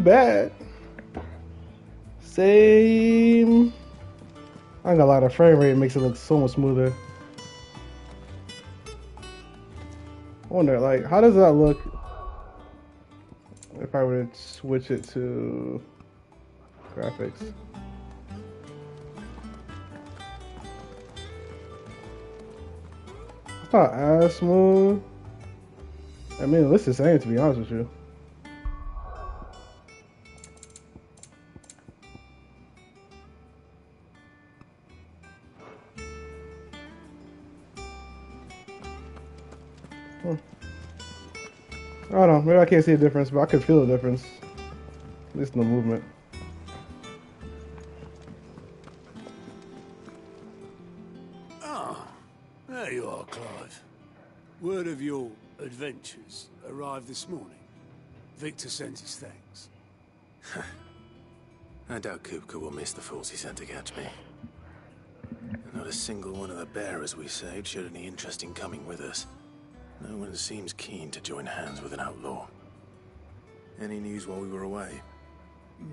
bad. Same. I ain't gonna lie, the frame rate makes it look so much smoother. I wonder, like, how does that look if I were to switch it to graphics? It's not as smooth. I mean, it's the same, to be honest with you. I don't know. Maybe I can't see a difference, but I can feel a difference. At least in the movement. Ah, there you are, Clive. Word of your adventures arrived this morning. Victor sent his thanks. I doubt Kupka will miss the fools he sent to catch me. Not a single one of the bearers we saved showed any interest in coming with us. No one seems keen to join hands with an outlaw. Any news while we were away?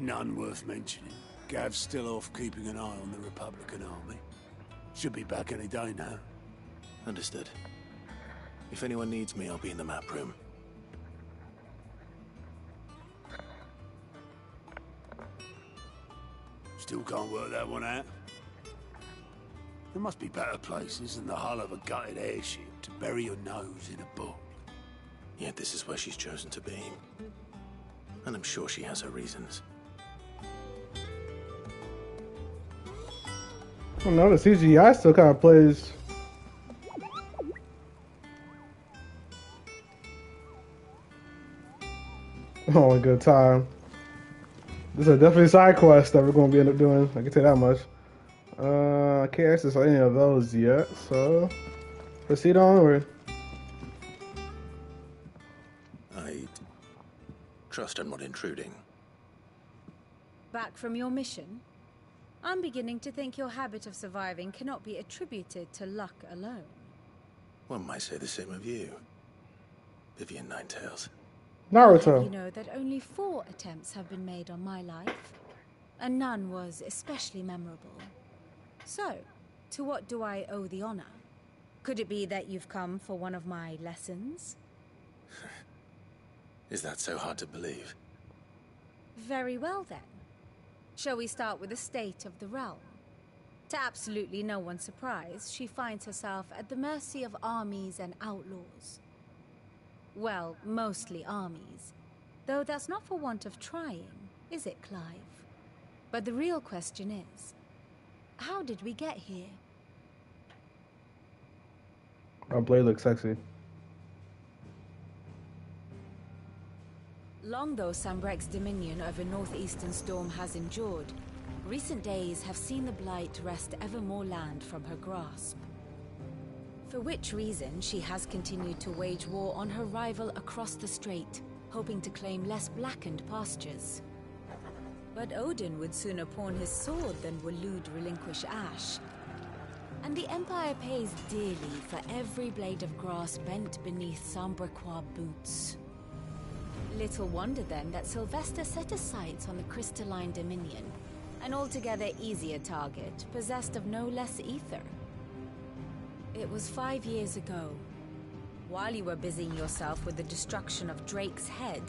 None worth mentioning. Gav's still off keeping an eye on the Republican army. Should be back any day now. Understood. If anyone needs me, I'll be in the map room. Still can't work that one out. There must be better places than the hull of a gutted airship to bury your nose in a book. Yet this is where she's chosen to be. And I'm sure she has her reasons. I don't know, the CGI still kind of plays. Oh, a good time. This is definitely a side quest that we're going to be end up doing. I can tell you that much. I can't access any of those yet, so proceed onward. I trust I'm not intruding. Back from your mission? I'm beginning to think your habit of surviving cannot be attributed to luck alone. One might say the same of you, Vivian Ninetails. Naruto. You know that only 4 attempts have been made on my life, and none was especially memorable. So, to what do I owe the honor? Could it be that you've come for one of my lessons? Is that so hard to believe? Very well then. Shall we start with the state of the realm? To absolutely no one's surprise, she finds herself at the mercy of armies and outlaws. Well, mostly armies. Though that's not for want of trying, is it, Clive? But the real question is, how did we get here? My blade looks sexy. Long though Sambrek's dominion over northeastern Storm has endured, recent days have seen the Blight wrest ever more land from her grasp. For which reason she has continued to wage war on her rival across the strait, hoping to claim less blackened pastures. But Odin would sooner pawn his sword than Waloed relinquish Ash. And the Empire pays dearly for every blade of grass bent beneath Sambrequois boots. Little wonder then that Sylvester set his sights on the crystalline dominion, an altogether easier target, possessed of no less ether. It was 5 years ago, while you were busying yourself with the destruction of Drake's head,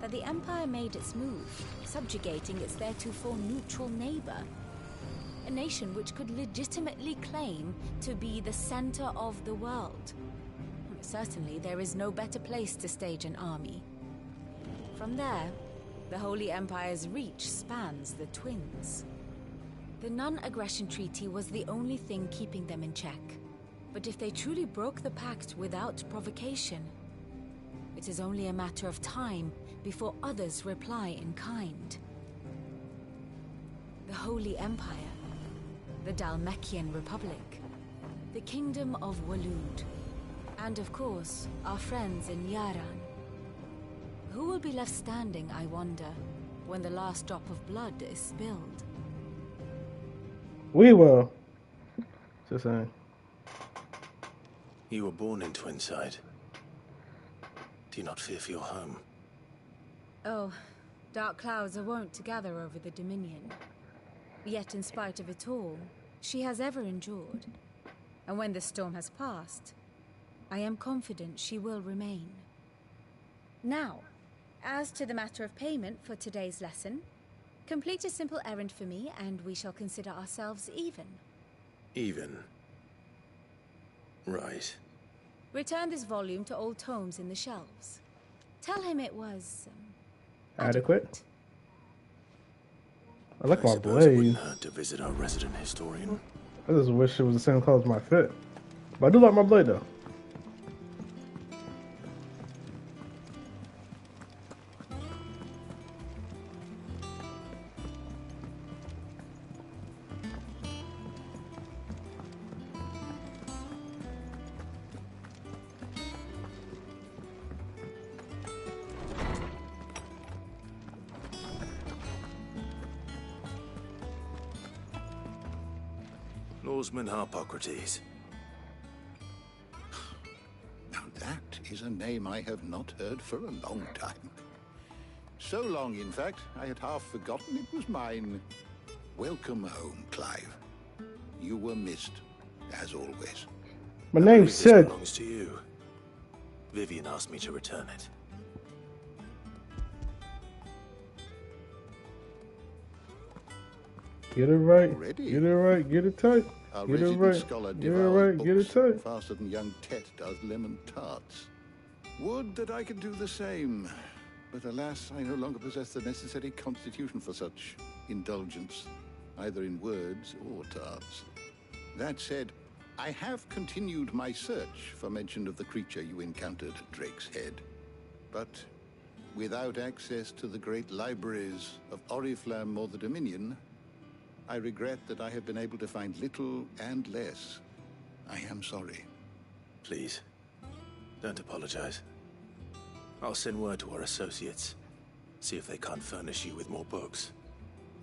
that the Empire made its move, subjugating its theretofore neutral neighbor. A nation which could legitimately claim to be the center of the world. Certainly, there is no better place to stage an army. From there, the Holy Empire's reach spans the Twins. The non-aggression treaty was the only thing keeping them in check. But if they truly broke the pact without provocation, it is only a matter of time before others reply in kind. The Holy Empire, the Dhalmekian Republic, the Kingdom of Waloed, and of course, our friends in Yaran. Who will be left standing, I wonder, when the last drop of blood is spilled? We will. Just saying. You were born in Twinside. Do you not fear for your home? Oh, Dark clouds are wont to gather over the Dominion. Yet in spite of it all, she has ever endured. And when the storm has passed, I am confident she will remain. Now, as to the matter of payment for today's lesson, complete a simple errand for me and we shall consider ourselves even. Even? Right. Return this volume to old tomes in the shelves. Tell him it was... Adequate. I like my suppose it blade. wouldn't hurt to visit our resident historian. I just wish it was the same color as my fit. But I do like my blade though. Lawsman Harpocrates. Now that is a name I have not heard for a long time. So long, in fact, I had half forgotten it was mine. Welcome home, Clive. You were missed, as always. My name's This Sid. belongs to you. Vivian asked me to return it. Get it right. Ready? Get it right. Get it tight. Our Get it resident right. scholar Get it devours right. Get it books tight. faster than young Tet does lemon tarts. Would that I could do the same. But alas, I no longer possess the necessary constitution for such indulgence, either in words or tarts. That said, I have continued my search for mention of the creature you encountered at Drake's Head. But without access to the great libraries of Oriflamme or the Dominion, I regret that I have been able to find little and less. I am sorry. Please, don't apologize. I'll send word to our associates. See if they can't furnish you with more books.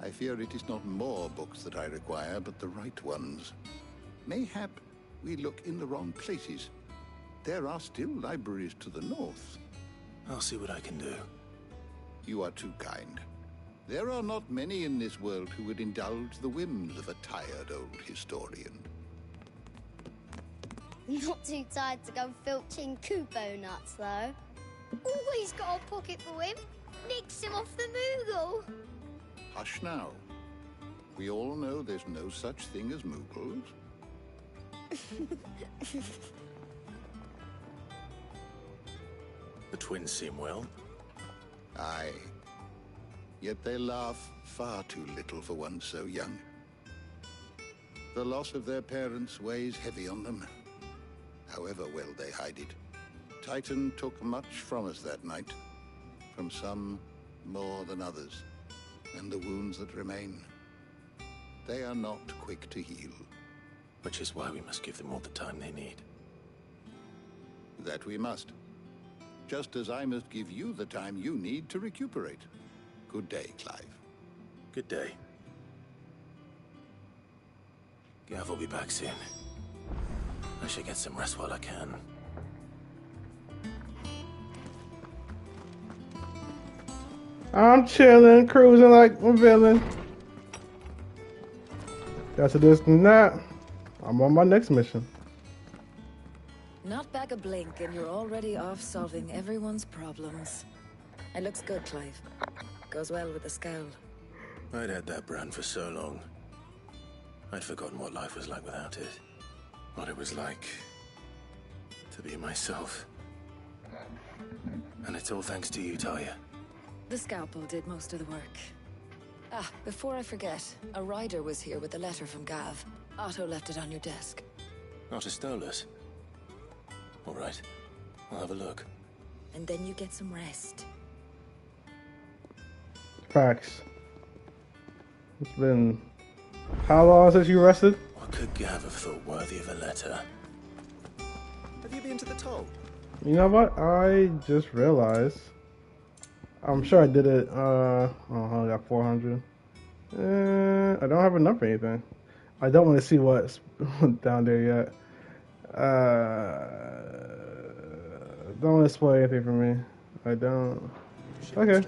I fear it is not more books that I require, but the right ones. Mayhap we look in the wrong places. There are still libraries to the north. I'll see what I can do. You are too kind. There are not many in this world who would indulge the whims of a tired old historian. Not too tired to go filching Kupo nuts, though. Always got a pocket for him. Nicks him off the Moogle. Hush now. We all know there's no such thing as Moogles. The twins seem well. Aye. Yet they laugh far too little for one so young. The loss of their parents weighs heavy on them, however well they hide it. Titan took much from us that night, from some more than others, and the wounds that remain, they are not quick to heal. Which is why we must give them all the time they need. That we must. Just as I must give you the time you need to recuperate. Good day, Clive. Good day. Gav will be back soon. I should get some rest while I can. I'm chilling, cruising like a villain. That's a this and that. I'm on my next mission. Not back a blink and you're already off solving everyone's problems. It looks good, Clive. Goes well with the scowl. I'd had that brand for so long. I'd forgotten what life was like without it. What it was like to be myself. And it's all thanks to you, Talia. The scalpel did most of the work. Ah, before I forget, a rider was here with a letter from Gav. Otto left it on your desk. Otto stole us. All right, I'll have a look. And then you get some rest. Facts. It's been how long since you rested? What could Gav have thought worthy of a letter? Have you been to the toll? You know what? I just realized. I'm sure I did it. Oh, I got 400. I don't have enough for anything. I don't want to see what's down there yet. Don't want to spoil anything for me. I don't. Okay.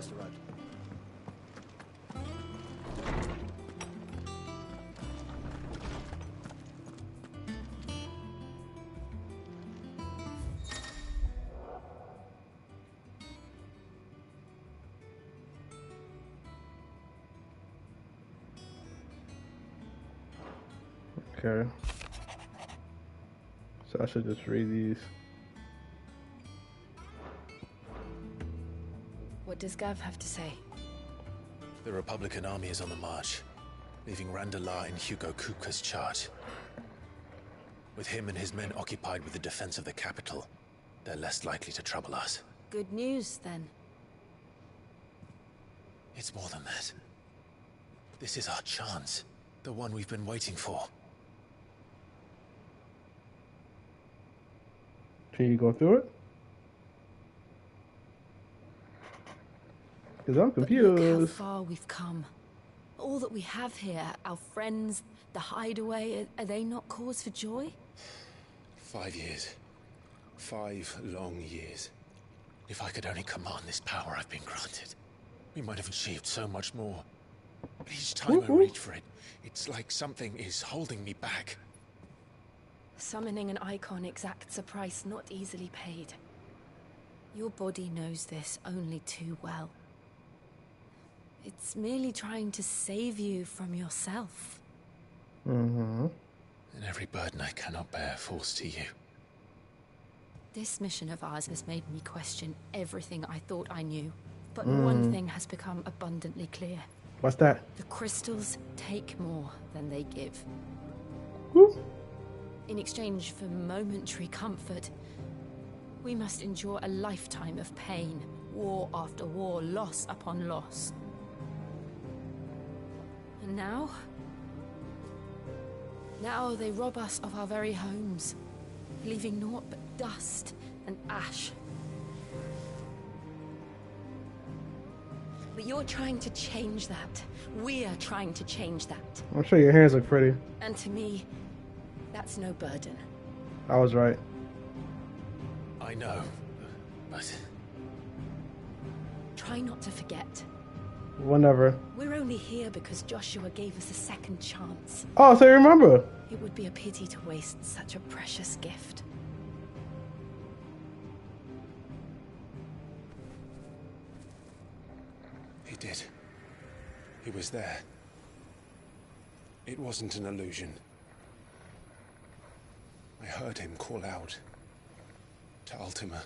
Okay. So I should just read these. What does Gav have to say? The Republican army is on the march, leaving Randalar in Hugo Kupka's charge. With him and his men occupied with the defense of the capital, they're less likely to trouble us. Good news, then. It's more than that. This is our chance. The one we've been waiting for. Can you go through it? Because I'm But confused. look how far we've come. All that we have here, our friends, the hideaway, are they not cause for joy? 5 years. 5 long years. If I could only command this power I've been granted, we might have achieved so much more. But each time I reach for it, it's like something is holding me back. Summoning an icon exacts a price not easily paid. Your body knows this only too well. It's merely trying to save you from yourself. Mm-hmm. And every burden I cannot bear falls to you. This mission of ours has made me question everything I thought I knew. But one thing has become abundantly clear. What's that? The crystals take more than they give. Whoop. In exchange for momentary comfort, we must endure a lifetime of pain, war after war, loss upon loss. And now they rob us of our very homes, leaving naught but dust and ash. But you're trying to change that. We're trying to change that. I'm sure your hands look pretty. And to me, that's no burden. I was right. I know, but... Try not to forget. Whenever. We're only here because Joshua gave us a second chance. Oh, so you remember. It would be a pity to waste such a precious gift. He did. He was there. It wasn't an illusion. I heard him call out to Ultima.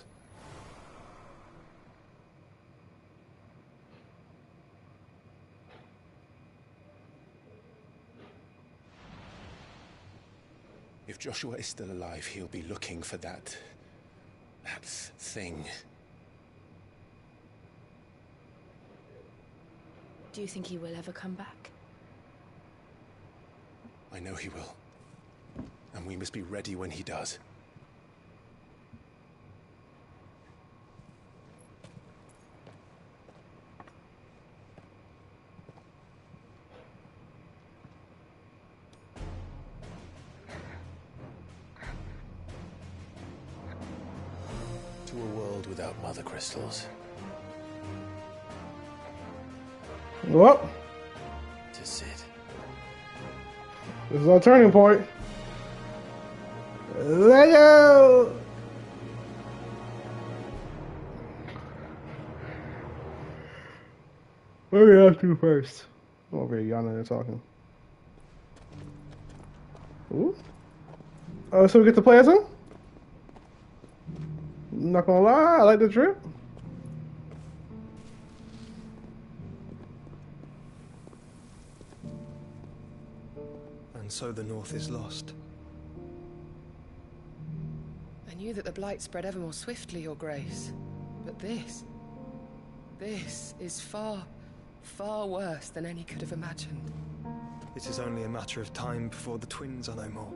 If Joshua is still alive, he'll be looking for that thing. Do you think he will ever come back? I know he will. And we must be ready when he does. To a world without mother crystals. Well, To Sid. this is our turning point. Let go. What do we have to do first? I'm over here yawning and talking. Ooh. Oh, so we get to play as him? Not gonna lie, I like the trip. And so the North is lost. I knew that the Blight spread ever more swiftly, Your Grace. But this is far, far worse than any could have imagined. It is only a matter of time before the twins are no more.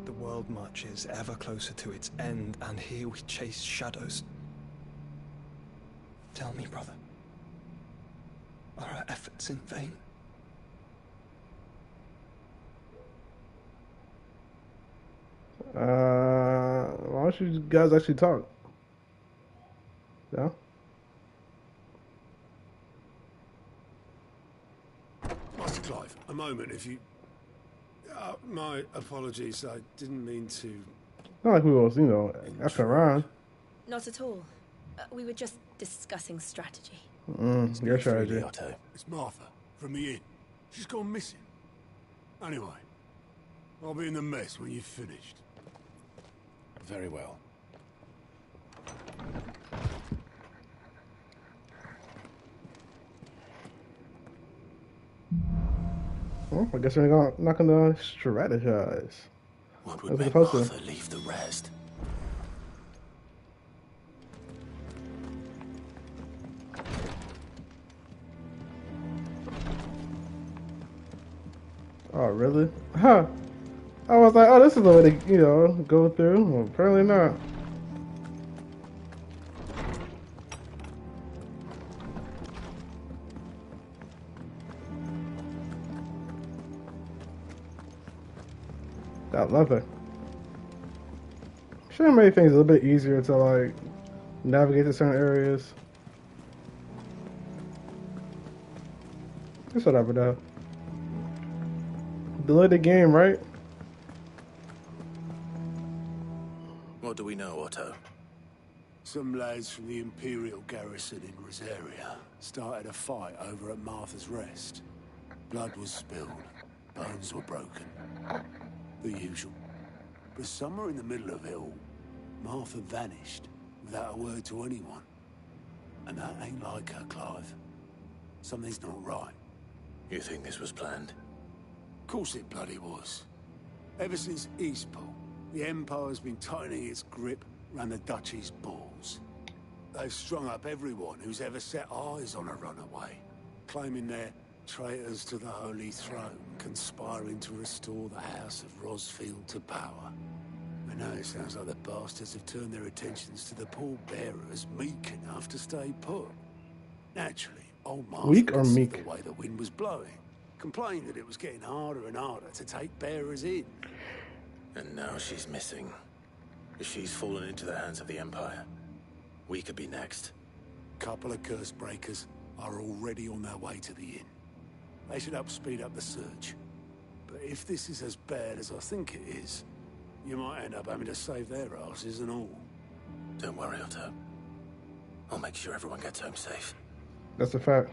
The world marches ever closer to its end, and here we chase shadows. Tell me, brother, are our efforts in vain? Why don't you guys actually talk? Yeah? Master Clive, a moment, if you... my apologies, I didn't mean to... Not like we was, you know, after around. Not at all. We were just discussing strategy. Your strategy. Otto. It's Martha, from the inn. She's gone missing. Anyway, I'll be in the mess when you've finished. Very well. Well, I guess we're not gonna strategize. What would That's make supposed to. Martha leave the rest? Oh, really? Huh. I was like, oh, this is the way to, go through. Well, apparently not. I love it. Should have made things a little bit easier to, like, navigate to certain areas. It's whatever, though. Delay the game, right? What do we know, Otto? Some lads from the Imperial garrison in Rosaria started a fight over at Martha's Rest. Blood was spilled, bones were broken. The usual. But somewhere in the middle of it all, Martha vanished without a word to anyone. And that ain't like her, Clive. Something's not right. You think this was planned? Of course it bloody was. Ever since Eastpool, the Empire's been tightening its grip around the Duchy's balls. They've strung up everyone who's ever set eyes on a runaway, claiming they're traitors to the Holy Throne, conspiring to restore the House of Rosfield to power. And now it sounds like the bastards have turned their attentions to the pallbearers meek enough to stay put. Naturally, old Martha Weak or could see meek? the way the wind was blowing, complained that it was getting harder and harder to take bearers in. And now she's missing. If she's fallen into the hands of the Empire, we could be next. Couple of curse breakers are already on their way to the inn. They should help speed up the search. But if this is as bad as I think it is, you might end up having to save their asses and all. Don't worry, Otto. I'll make sure everyone gets home safe. That's a fact.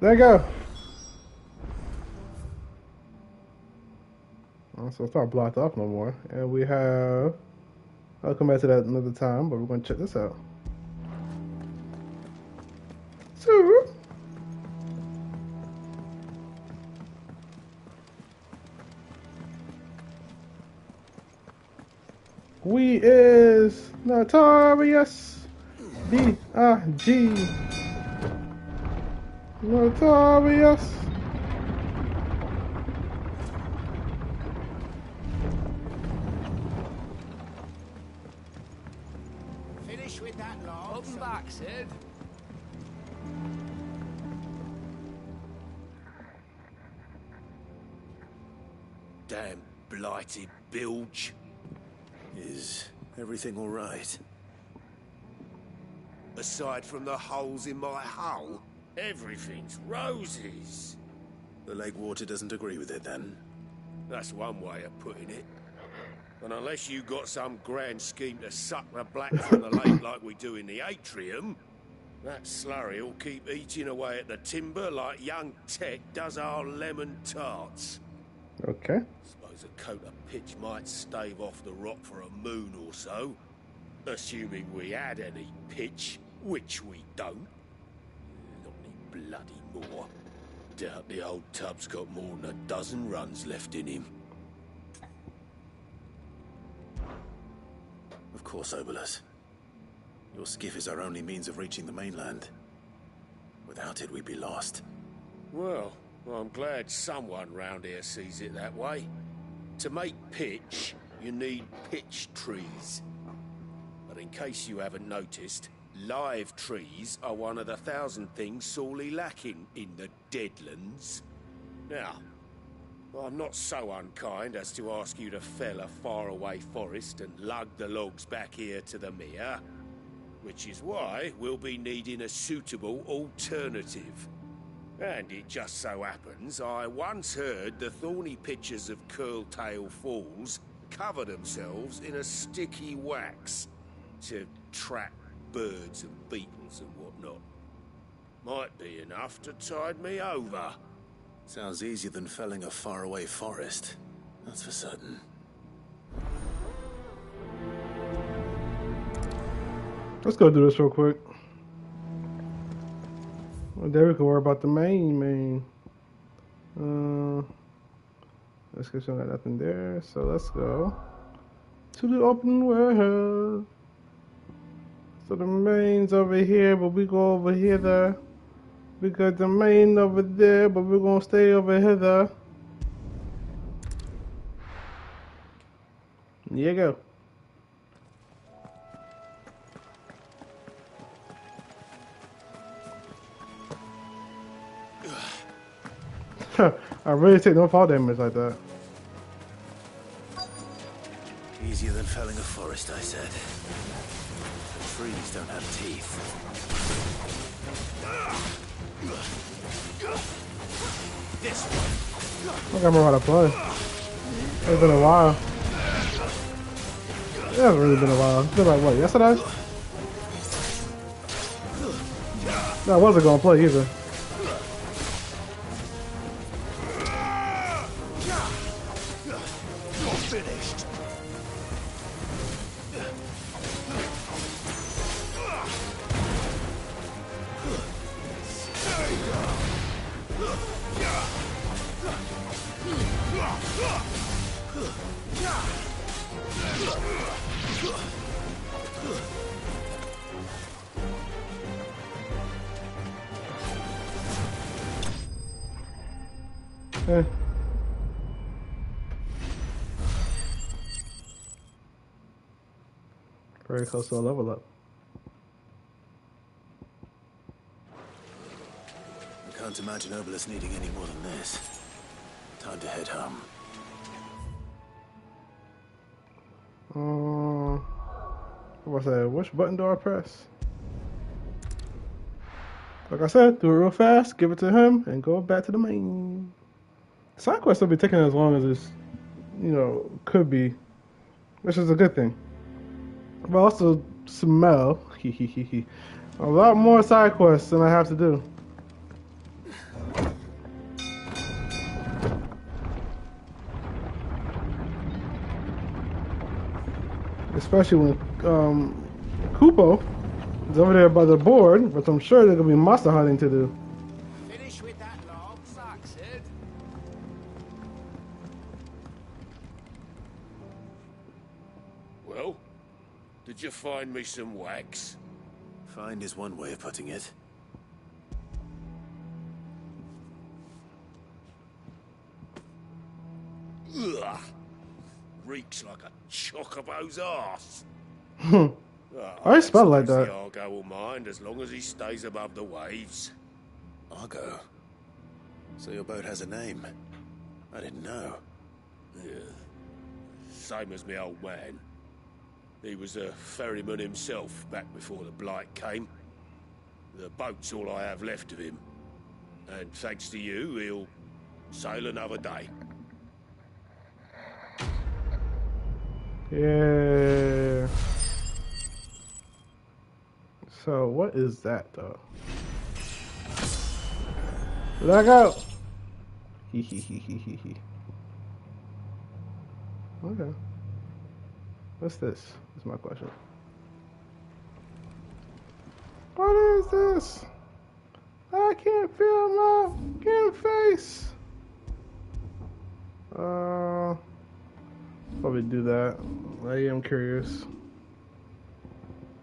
There you go. So it's not blocked off no more. And we have... I'll come back to that another time, but we're going to check this out. So... We is Notorious B.I.G. Notorious. Finish with that log. Open back, Sid. Damn blighted bilge. Is everything all right? Aside from the holes in my hull, everything's roses. The lake water doesn't agree with it, then? That's one way of putting it. And unless you got some grand scheme to suck the black from the lake like we do in the atrium, that slurry will keep eating away at the timber like young Tech does our lemon tarts. Okay. Suppose a coat of pitch might stave off the rock for a moon or so, assuming we had any pitch, which we don't. Not any bloody more. Doubt the old tub's got more than a dozen runs left in him. Of course, Obolus. Your skiff is our only means of reaching the mainland. Without it, we'd be lost. Well, I'm glad someone round here sees it that way. To make pitch, you need pitch trees. But in case you haven't noticed, live trees are one of the 1,000 things sorely lacking in the Deadlands. Now, I'm not so unkind as to ask you to fell a faraway forest and lug the logs back here to the mere, which is why we'll be needing a suitable alternative. And it just so happens I once heard the thorny pitchers of Curltail Falls cover themselves in a sticky wax to trap birds and beetles and whatnot. Might be enough to tide me over. Sounds easier than felling a faraway forest. That's for certain. Let's go do this real quick. Well, there we can worry about the main. Let's get got nothing there, so let's go to the open world. So the main's over here, but we go over here there. We got the main over there, but we're gonna stay over here there. There you go. I really take no fall damage like that. Easier than felling a forest, I said. Trees don't have teeth. This one. I think I remember how to play. It's been a while. It hasn't really been a while. It's been like, what, yesterday? No, I wasn't gonna play either. Finished. Eh. Very close to a level up. I can't imagine Obelisk needing any more than this. Time to head home. What's that? Which button do I press? Like I said, do it real fast, give it to him, and go back to the main. Side quests will be taking as long as it's, could be, which is a good thing. But also smell a lot more side quests than I have to do. Especially when Kupo is over there by the board, but I'm sure there's gonna be monster hunting to do. Finish with that log, Saxon. Well, did you find me some wax? Find is one way of putting it. Ugh. Reeks like a chocobo's arse. I spell like that. The Argo will mind as long as he stays above the waves. Argo? So your boat has a name? I didn't know. Yeah. Same as my old man. He was a ferryman himself back before the Blight came. The boat's all I have left of him. And thanks to you, he'll sail another day. Yeah. So what is that though? Where'd I go? Okay. What's this? That's my question. What is this? I can't feel my face. Probably do that. I am curious.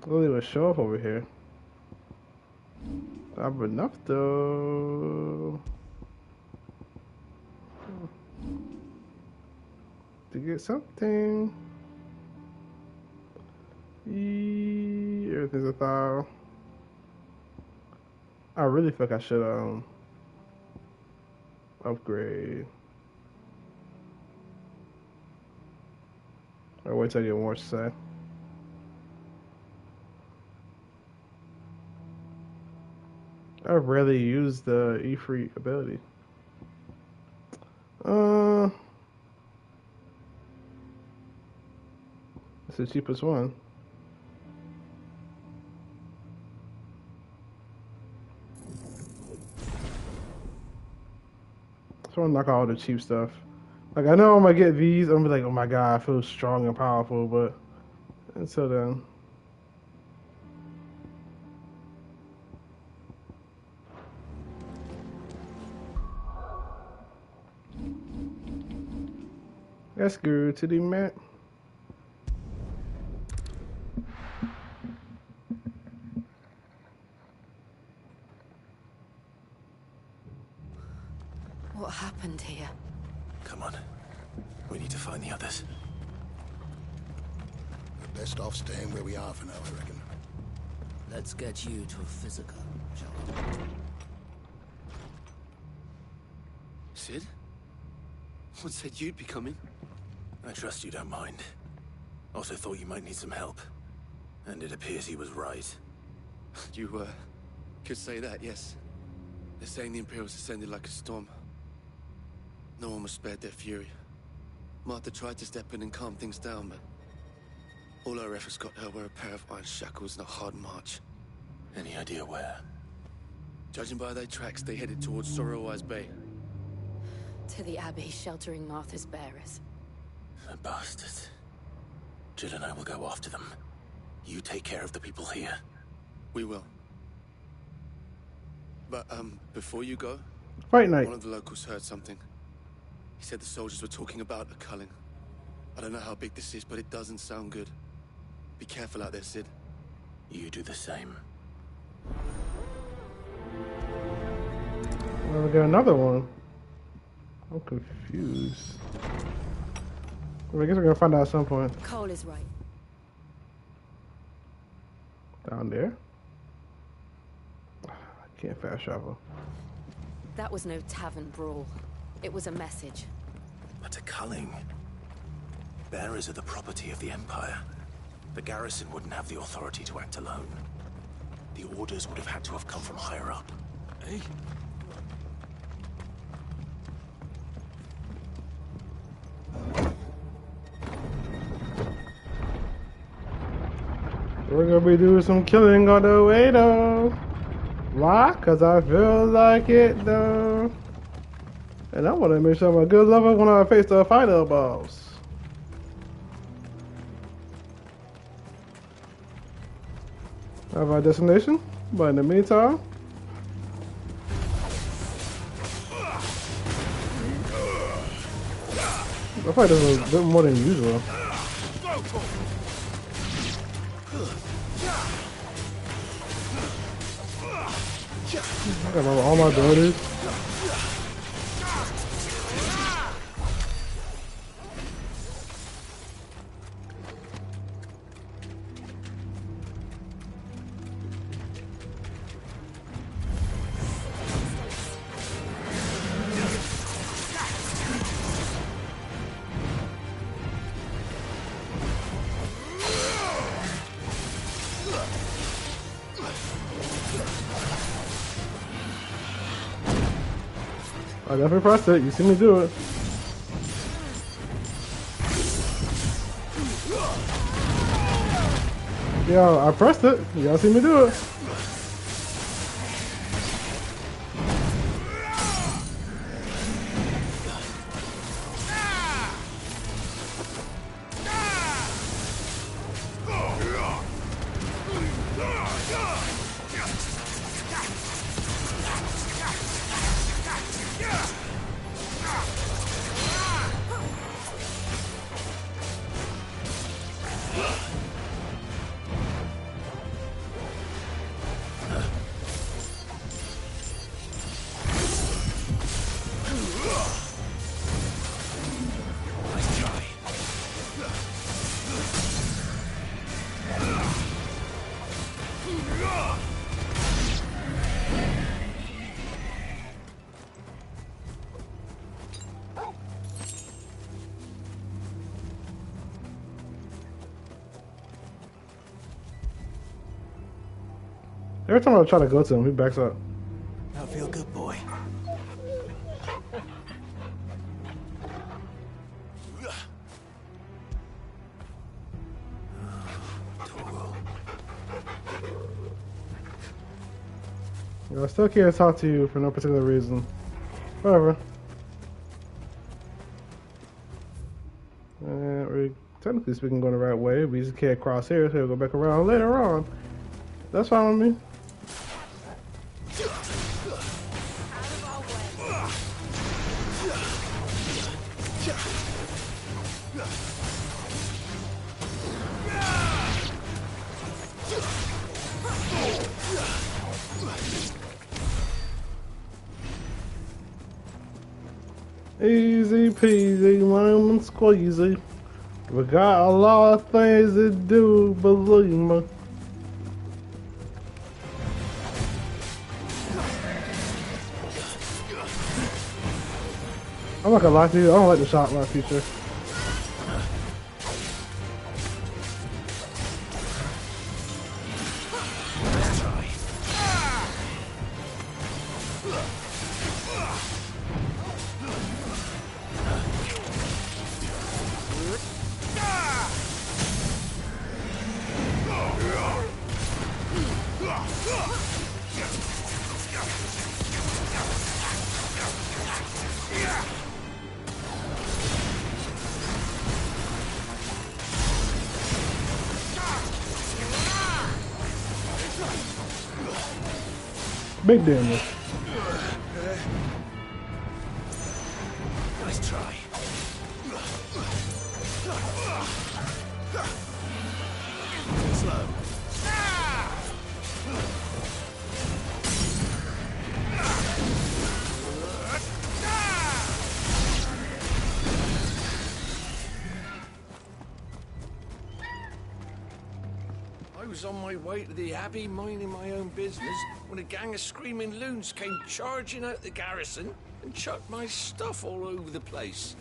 Lily will show up over here. I have enough though to get something. Everything's a thou. I really feel like I should upgrade. Or wait till I get more to say. I rarely use the E-free ability. It's the cheapest one. want to knock out all the cheap stuff. Like, I know I'm gonna get these, I'm gonna be like, oh my god, I feel strong and powerful, but until then. Let's go to the map. What happened here? Come on. We need to find the others. We're best off staying where we are for now, I reckon. Let's get you to a physical, shall we? Sid? What said you'd be coming? I trust you don't mind. Also thought you might need some help. And it appears he was right. You, could say that, yes. They're saying the Imperials ascended like a storm. No one was spared their fury. Martha tried to step in and calm things down, but all our efforts got her were a pair of iron shackles and a hard march. Any idea where? Judging by their tracks, they headed towards Sorrowwise Bay. To the Abbey, sheltering Martha's bearers. The bastards. Jill and I will go after them. You take care of the people here. We will. But, before you go... Fight night. One of the locals heard something. He said the soldiers were talking about a culling. I don't know how big this is, but it doesn't sound good. Be careful out there, Sid. You do the same. Well, we got another one. I'm confused. Well, I guess we're gonna find out at some point. Cole is right. Down there? I can't fast travel. That was no tavern brawl. It was a message. But a culling. Bearers are the property of the Empire. The garrison wouldn't have the authority to act alone. The orders would have had to have come from higher up. Hey? We're gonna be doing some killing on the way though. Why? Cause I feel like it though. And I wanna make sure I'm a good level when I face the final boss. I have our destination, but in the meantime, I fight this a bit more than usual. I got all my abilities. I definitely pressed it. You see me do it. Yo, I pressed it. Y'all see me do it. Every time I try to go to him, he backs up. Now feel good, boy. I still can't talk to you for no particular reason. Whatever. technically speaking, going the right way. We just can't cross here, so we'll go back around later on. That's fine with me. Easy peasy, lemon squeezy. We got a lot of things to do, believe me. I'm not gonna lie to you, I don't like the shot lock feature. Big damage. Nice try. Slow. I was on my way to the Abbey, minding my own business, when a gang of screaming loons came charging out the garrison and chucked my stuff all over the place.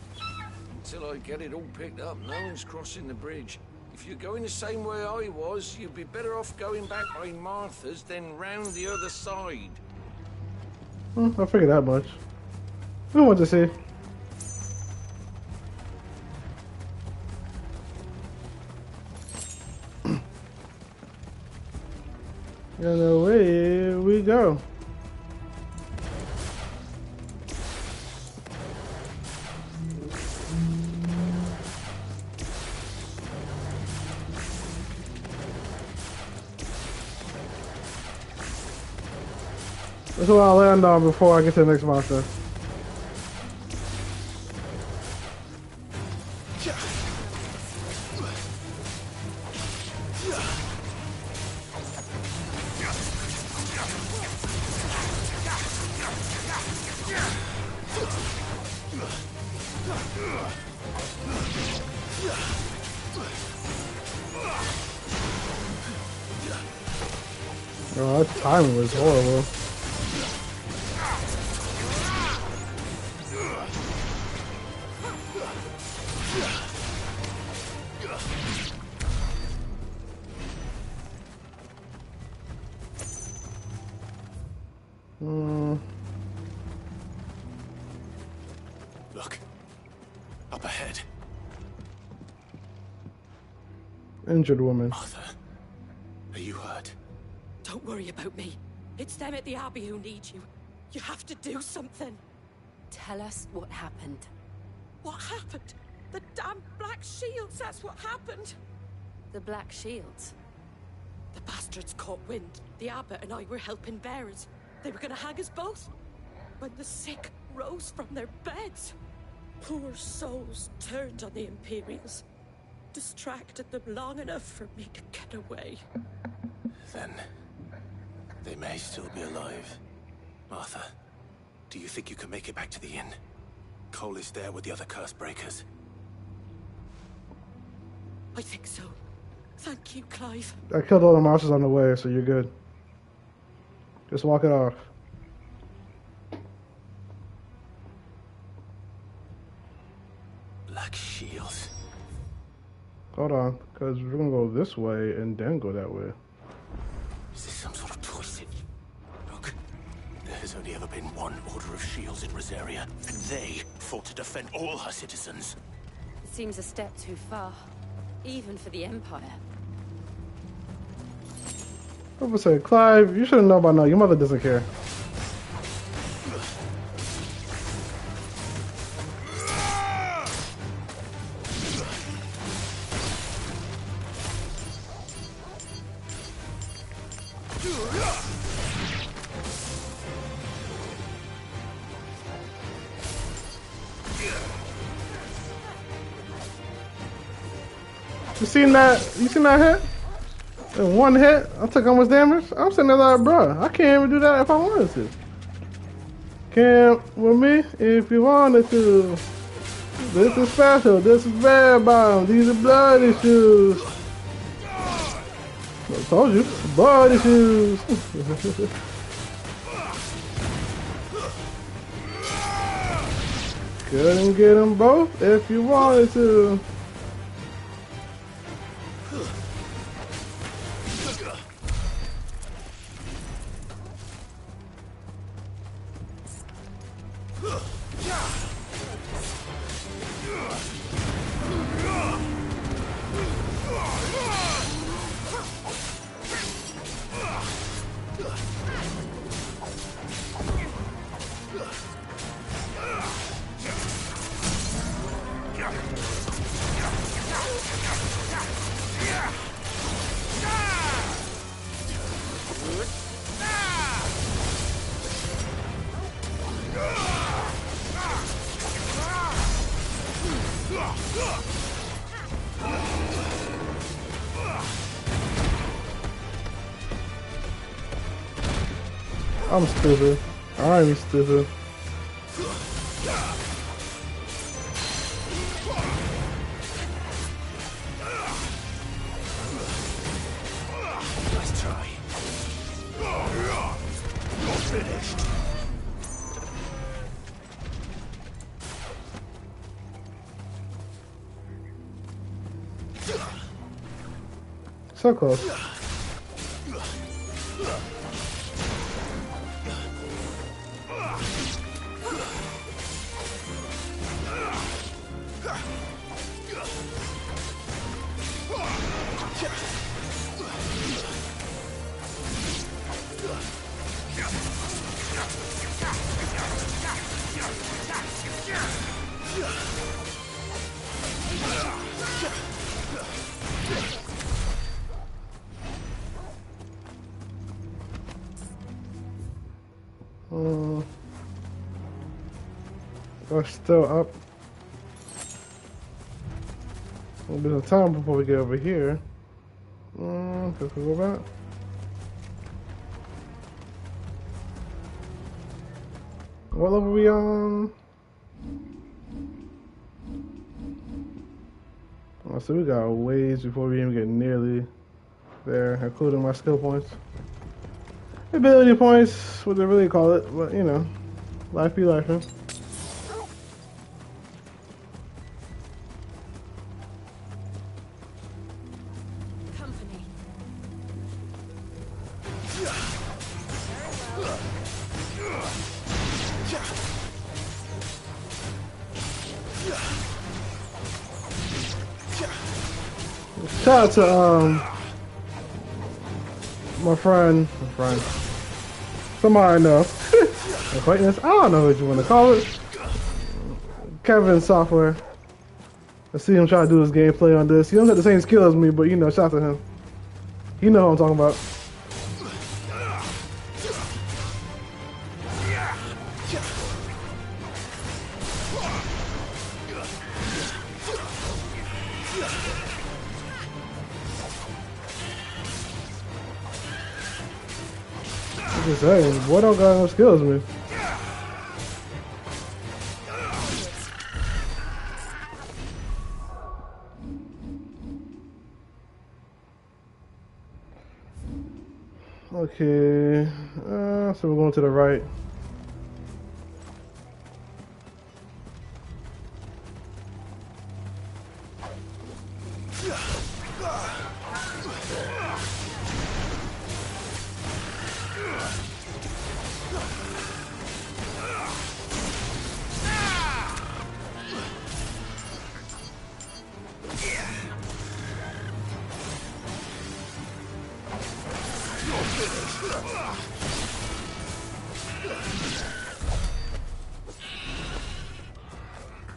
Until I get it all picked up, no one's crossing the bridge. If you're going the same way I was, you'd be better off going back by Martha's than round the other side. I figured that much. I want to see. And away we go. That's what I'll land on before I get to the next monster. Oh, that timing was horrible. Look. Up ahead. Injured woman. Arthur, are you hurt? Don't worry about me. It's them at the Abbey who need you. You have to do something. Tell us what happened. What happened? The damn Black Shields, that's what happened. The Black Shields? The bastards caught wind. The Abbot and I were helping bearers. They were gonna hang us both. When the sick rose from their beds, poor souls turned on the Imperials. Distracted them long enough for me to get away. Then they may still be alive. Martha, do you think you can make it back to the inn? Cole is there with the other curse breakers. I think so. Thank you, Clive. I killed all the monsters on the way, so you're good. Just walk it off. Black Shields. Hold on, because we're gonna go this way and then go that way. Is this some sort of twisted? Look, there has only ever been one Order of Shields in Rosaria, and they fought to defend all her citizens. It seems a step too far, even for the Empire. I was gonna say, Clive, you should know by now. Your mother doesn't care. You seen that? You seen that hit? In one hit, I took how much damage? I'm sitting there like, bro, I can't even do that if I wanted to. Camp with me if you wanted to. This is special. This is bad bomb. These are bloody shoes. I told you, bloody shoes. Couldn't get them both if you wanted to. I'm stupid. I'm stupid. Nice try. You're finished. So close. We're still up. A bit of time before we get over here. Can we go back? What level are we on? Oh, so we got a ways before we even get nearly there, including my skill points. Ability points, what they really call it, but you know, life be life, huh? Shout out to my friend, somebody I know, acquaintance, I don't know what you want to call it, Kevin Software. I see him try to do his gameplay on this. He don't have the same skill as me, but you know, shout out to him. You know what I'm talking about. Just saying, boy don't got no skills, man. Okay, so we're going to the right.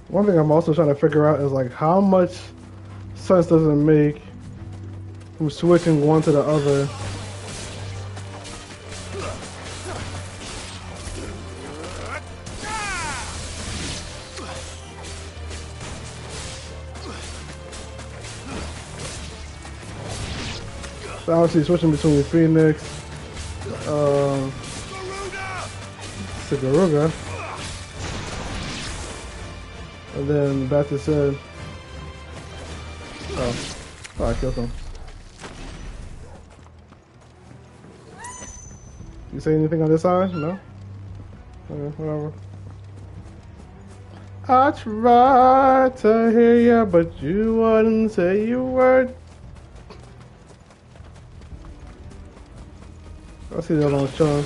One thing I'm also trying to figure out is like how much sense does it make from switching one to the other So obviously switching between Phoenix, Sigaruga, and then back to Sid. Oh, I killed him. You say anything on this side? No? Okay, whatever. I tried to hear ya, but you wouldn't say a word. I see the other one's chilling.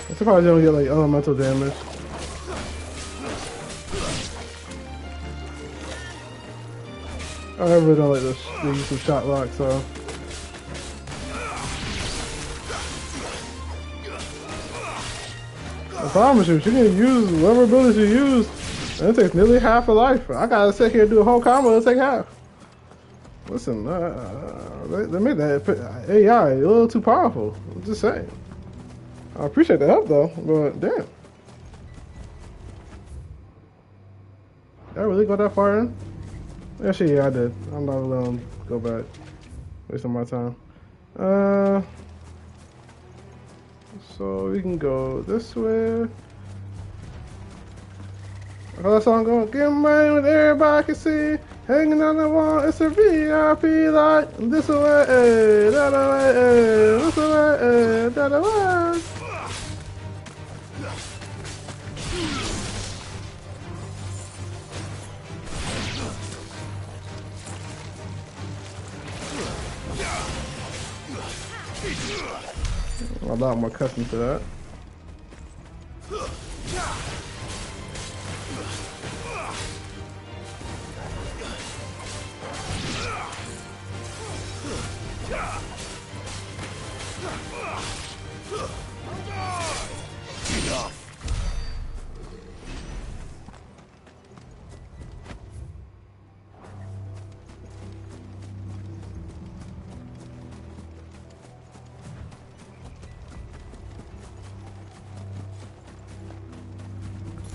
I'm surprised they don't get like elemental damage. I really don't like this. They use some shot lock, so. I promise you, she can use whatever abilities you use, and it takes nearly half a life. I gotta sit here and do a whole combo, it'll take half. Listen, they made that AI a little too powerful. I'm just saying. I appreciate the help though, but damn. Did I really go that far in? Actually, yeah, I did. I'm not gonna go back. Wasting my time. So we can go this way. How that song going? Get money with everybody can see. Hanging on the wall, it's a VIP light. This way, that way, this way, that way. A lot more custom to that.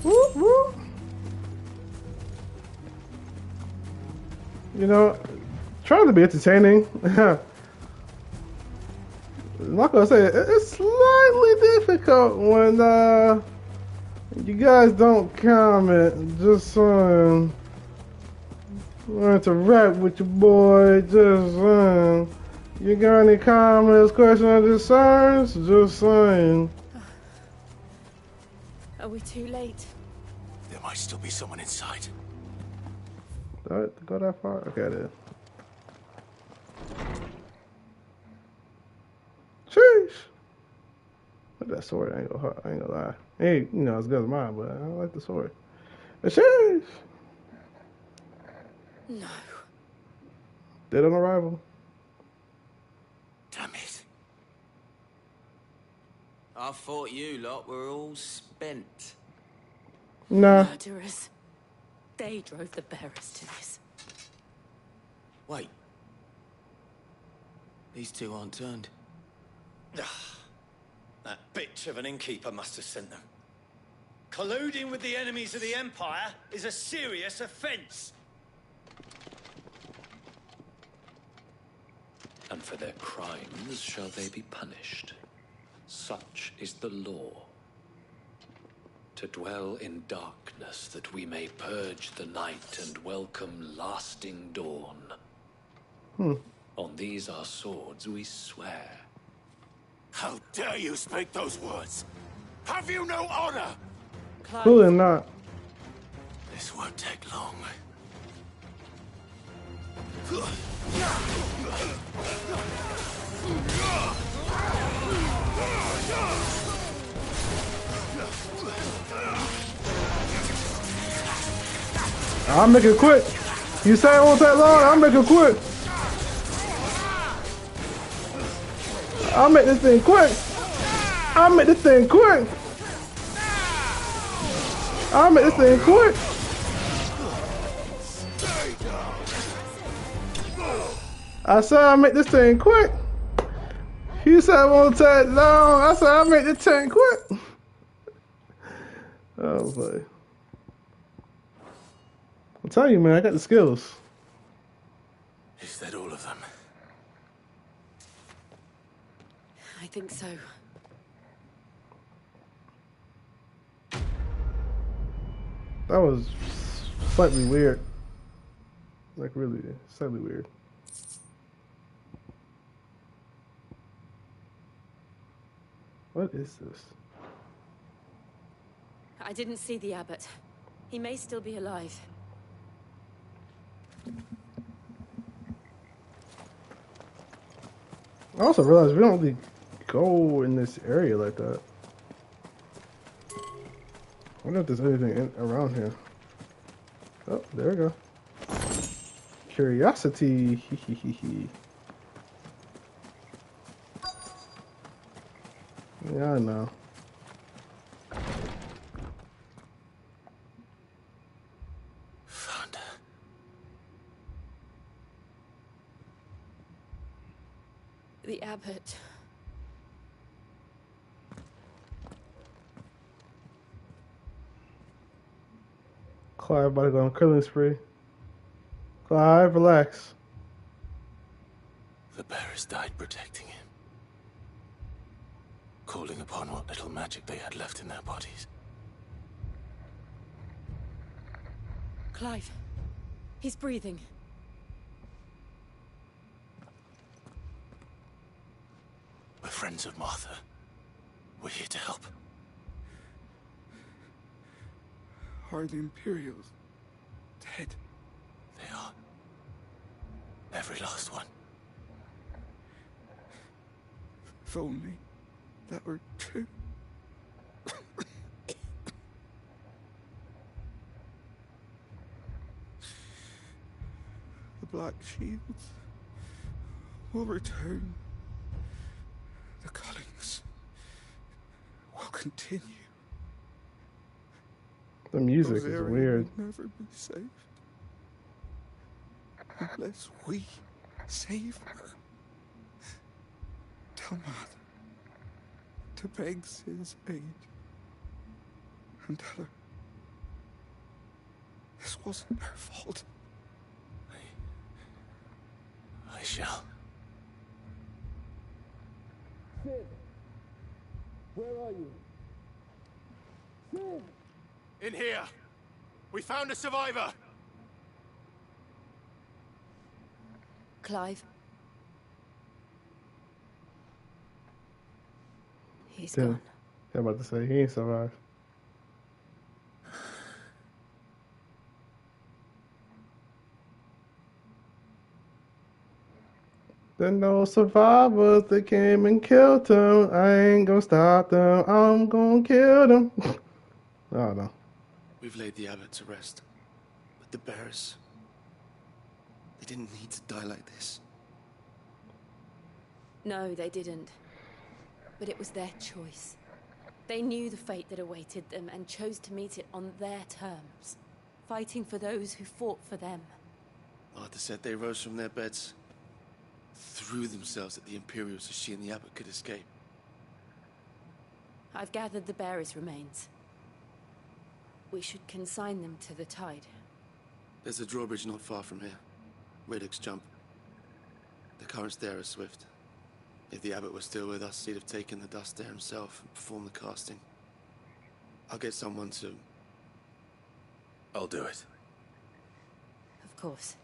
Whoop, whoop. You know, trying to be entertaining. I'm not gonna say it. It's slightly difficult when you guys don't comment. Just interact with your boy. Just you got any comments, questions, or concerns? Just saying. Are we too late? There might still be someone inside. Did I go that far? Okay, I did. Sheesh. Look at that sword. I ain't gonna lie. It ain't, you know, as good as mine, but I like the sword. But sheesh. No. Dead on arrival. Damn it. I thought you lot were all spent. Nah. Murderers. They drove the bearers to this. Wait. These two aren't turned. That bitch of an innkeeper must have sent them. Colluding with the enemies of the Empire is a serious offense. And for their crimes shall they be punished. Such is the law. To dwell in darkness that we may purge the night and welcome lasting dawn. On these our swords we swear. How dare you speak those words? Have you no honor? Clearly not. This won't take long. I'll make it quick. You say it won't take long, I'll make it quick. I'll make this thing quick. I'll make this thing quick. I'll make this thing quick. I said I'll make this thing quick. You said it won't take long. I said I'll make this thing quick. Oh boy. I'm telling you, man, I got the skills. Is that all of them? I think so. That was slightly weird. Like, really, slightly weird. What is this? I didn't see the abbot. He may still be alive. I also realized we don't really go in this area like that. I wonder if there's anything around here. Oh, there we go. Curiosity. Yeah, I know. Found her. The abbot. Clive about to go on a killing spree. Clive, relax. The bearers died protecting him. Calling upon what little magic they had left in their bodies. Clive. He's breathing. We're friends of Martha. We're here to help. Are the Imperials dead? They are. Every last one. If only that were true. The Black Shields will return. The Cullings will continue. The music is Rosaria weird. will never be saved unless we save her. Tell Mother to beg Sin's aid and tell her this wasn't her fault. I shall. Sin, where are you? Sin! In here! We found a survivor! Clive. He's Yeah. gone. I'm about to say, he ain't survived. There no survivors that came and killed them. I ain't gonna stop them. I'm gonna kill them. I don't know. We've laid the abbot to rest, but the bearers, they didn't need to die like this. No, they didn't. But it was their choice. They knew the fate that awaited them and chose to meet it on their terms, fighting for those who fought for them. Martha said they rose from their beds, threw themselves at the Imperials so she and the abbot could escape. I've gathered the bearers' remains. We should consign them to the tide. There's a drawbridge not far from here. Radix jump. The currents there are swift. If the abbot was still with us, he'd have taken the dust there himself and performed the casting. I'll get someone to... I'll do it. Of course.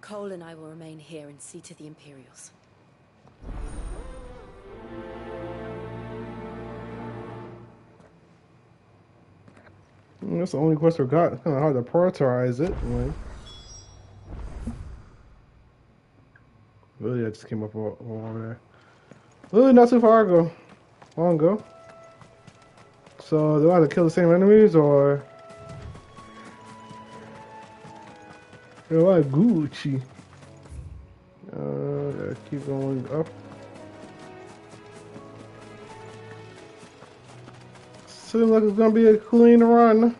Cole and I will remain here and see to the Imperials. That's the only quest we got. It's kind of hard to prioritize it. Like, really, I just came up over there. Really, not too far ago. Long ago. So, do I have to kill the same enemies, or... Do I Gucci? Gotta keep going up. Seems like it's gonna be a clean run.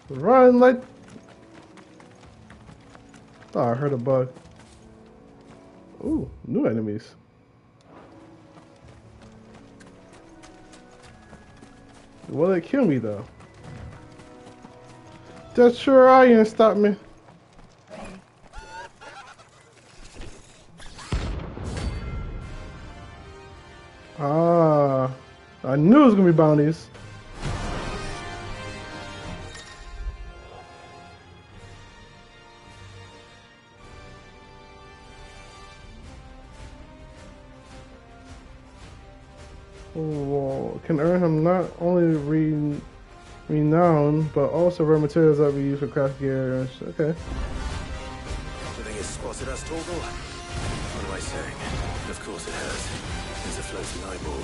Run like... Oh, I heard a bug. Ooh, new enemies. Will it kill me though? Just sure I ain't stop me. Ah, I knew it was gonna be bounties. Oh, can earn him not only renown, but also rare materials that we use for craft gear. Okay. You think it's spotted us, Torgal? What am I saying? Of course it has. It's a floating eyeball.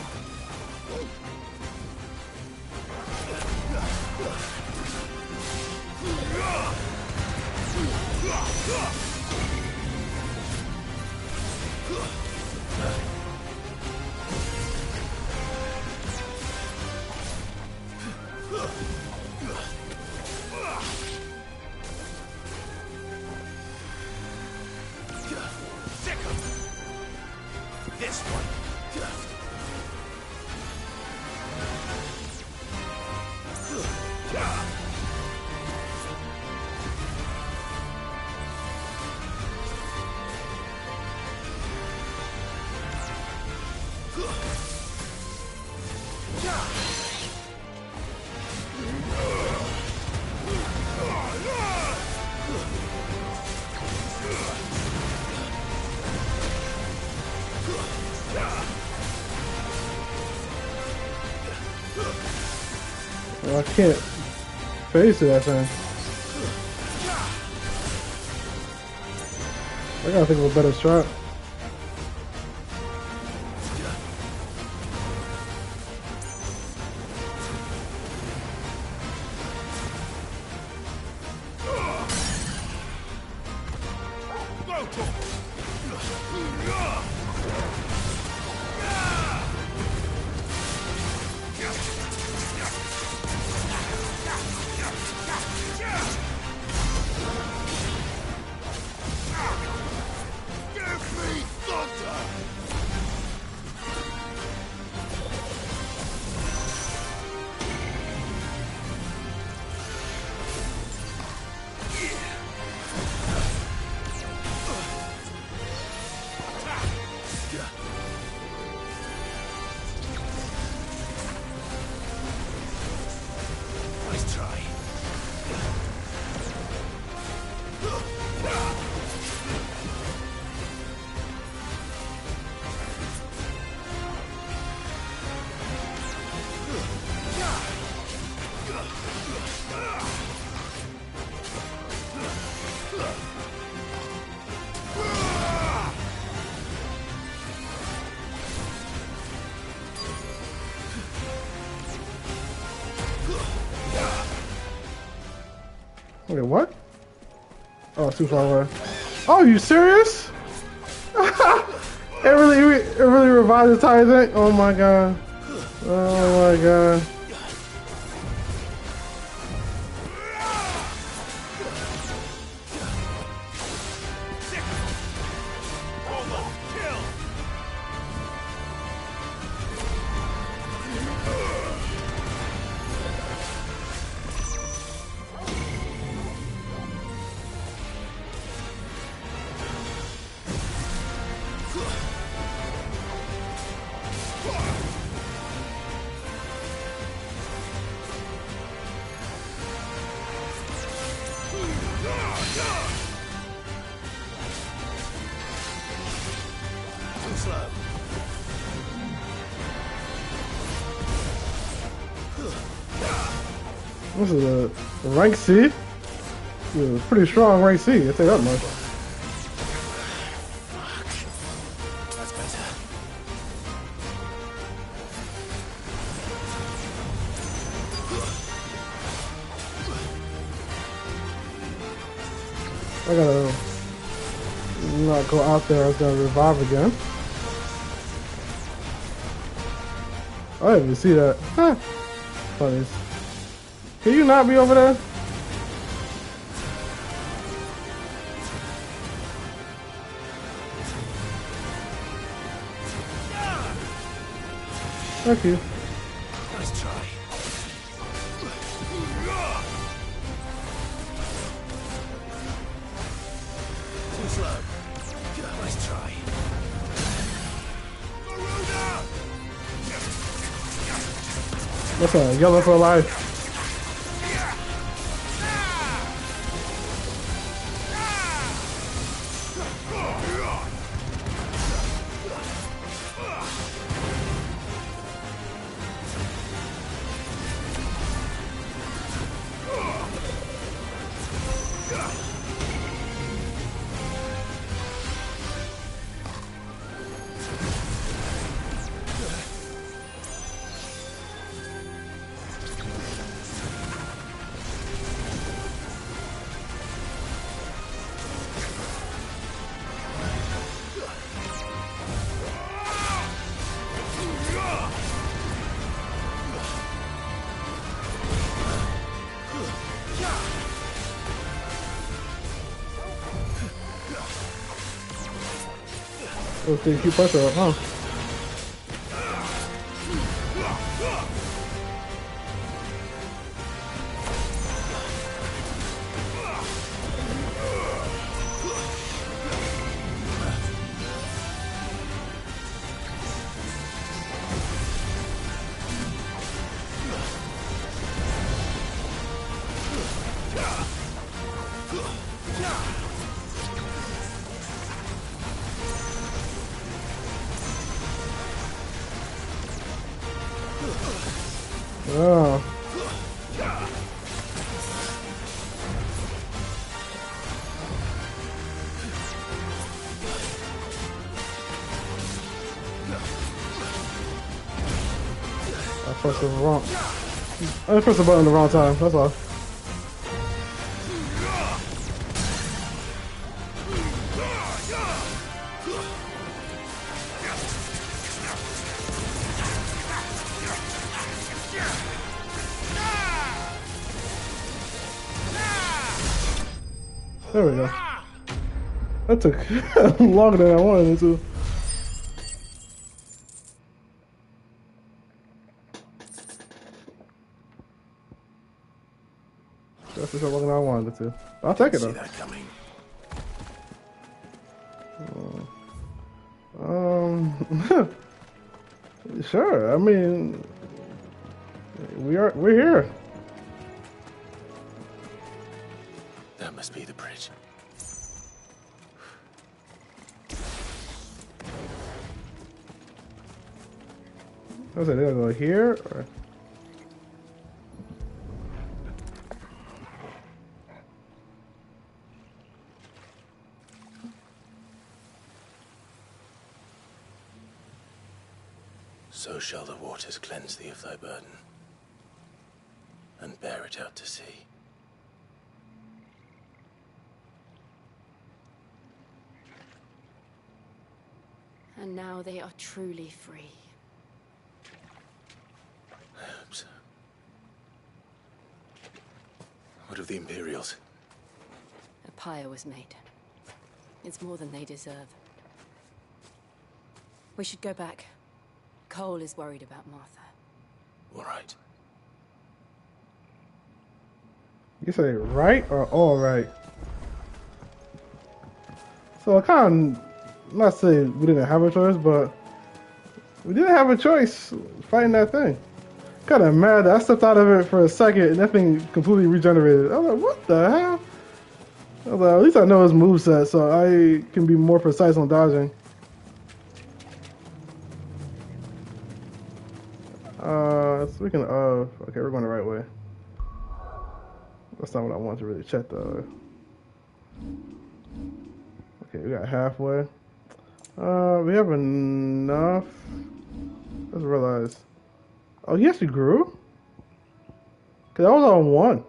This one. Well, I can't face that thing. I gotta think of a better shot. Nice try. Wait, what? Oh, it's too far away. Oh, you serious? it really revived the entire thing? Oh my god. Oh my god. This is a rank C. Yeah, pretty strong rank C, I'll tell you that much. That's better. I gotta not go out there, I was gonna revive again. I didn't even see that. Huh. Funny. Can you not be over there? Thank you. Nice try. What's that? Yellow for life. Okay, keep pressure up, huh? Oh. I pressed the wrong. I pressed the button the wrong time. That's all. There we go. That took longer than I wanted it to. That's just how long I wanted it to. I'll take it though. See that coming. Sure. I mean, we're here. That must be the bridge. I was like, they're gonna go here or. So shall the waters cleanse thee of thy burden, and bear it out to sea. And now they are truly free. I hope so. What of the Imperials? A pyre was made. It's more than they deserve. We should go back. Cole is worried about Martha. All right. You say right or all right? So I kind of, I'm not saying we didn't have a choice, but we didn't have a choice fighting that thing. Kind of mad that I stepped out of it for a second and that thing completely regenerated. I was like, what the hell? I was like, at least I know his moveset, so I can be more precise on dodging. Speaking of, okay, we're going the right way. That's not what I want to really check though. Okay, we got halfway. We have enough. Let's realize. Oh, he actually grew? Cause I was on one.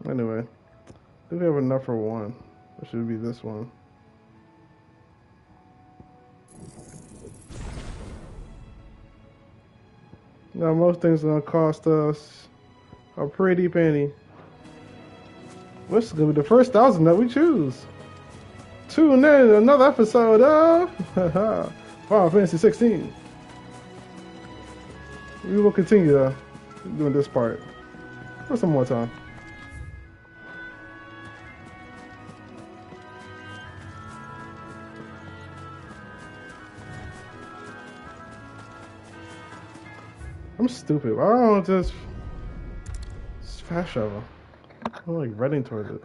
Anyway, do we have enough for one? It should be this one. Now most things are gonna cost us a pretty penny. This is gonna be the first 1,000 that we choose. Tune in to another episode of Final Fantasy 16. We will continue doing this part for some more time. I'm stupid. Why don't I just fast travel? I'm like running towards it.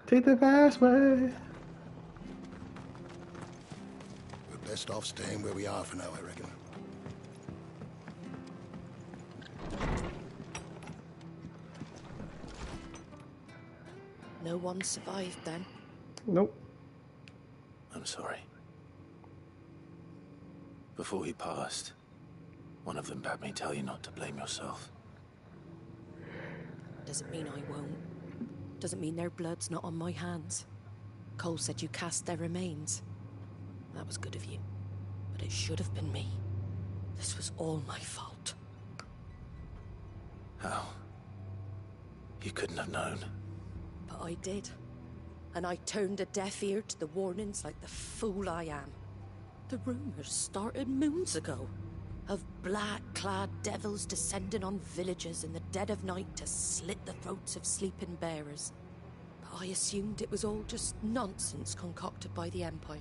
Take the fast way. We're best off staying where we are for now, I reckon. No one survived then? Nope. I'm sorry. Before he passed, one of them bade me tell you not to blame yourself. Doesn't mean I won't. Doesn't mean their blood's not on my hands. Cole said you cast their remains. That was good of you. But it should have been me. This was all my fault. How? You couldn't have known. But I did. And I turned a deaf ear to the warnings like the fool I am. The rumors started moons ago. Of black-clad devils descending on villages in the dead of night to slit the throats of sleeping bearers. But I assumed it was all just nonsense concocted by the Empire.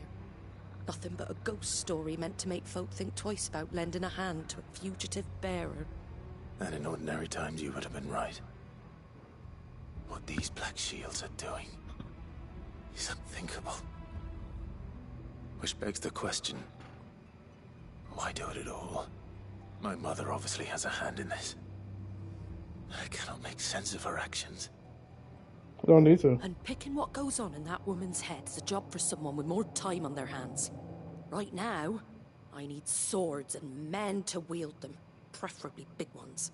Nothing but a ghost story meant to make folk think twice about lending a hand to a fugitive bearer. And in ordinary times you would have been right. What these Black Shields are doing is unthinkable. Which begs the question, why do it at all? My mother obviously has a hand in this. I cannot make sense of her actions. Don't need to. And picking what goes on in that woman's head is a job for someone with more time on their hands. Right now, I need swords and men to wield them, preferably big ones.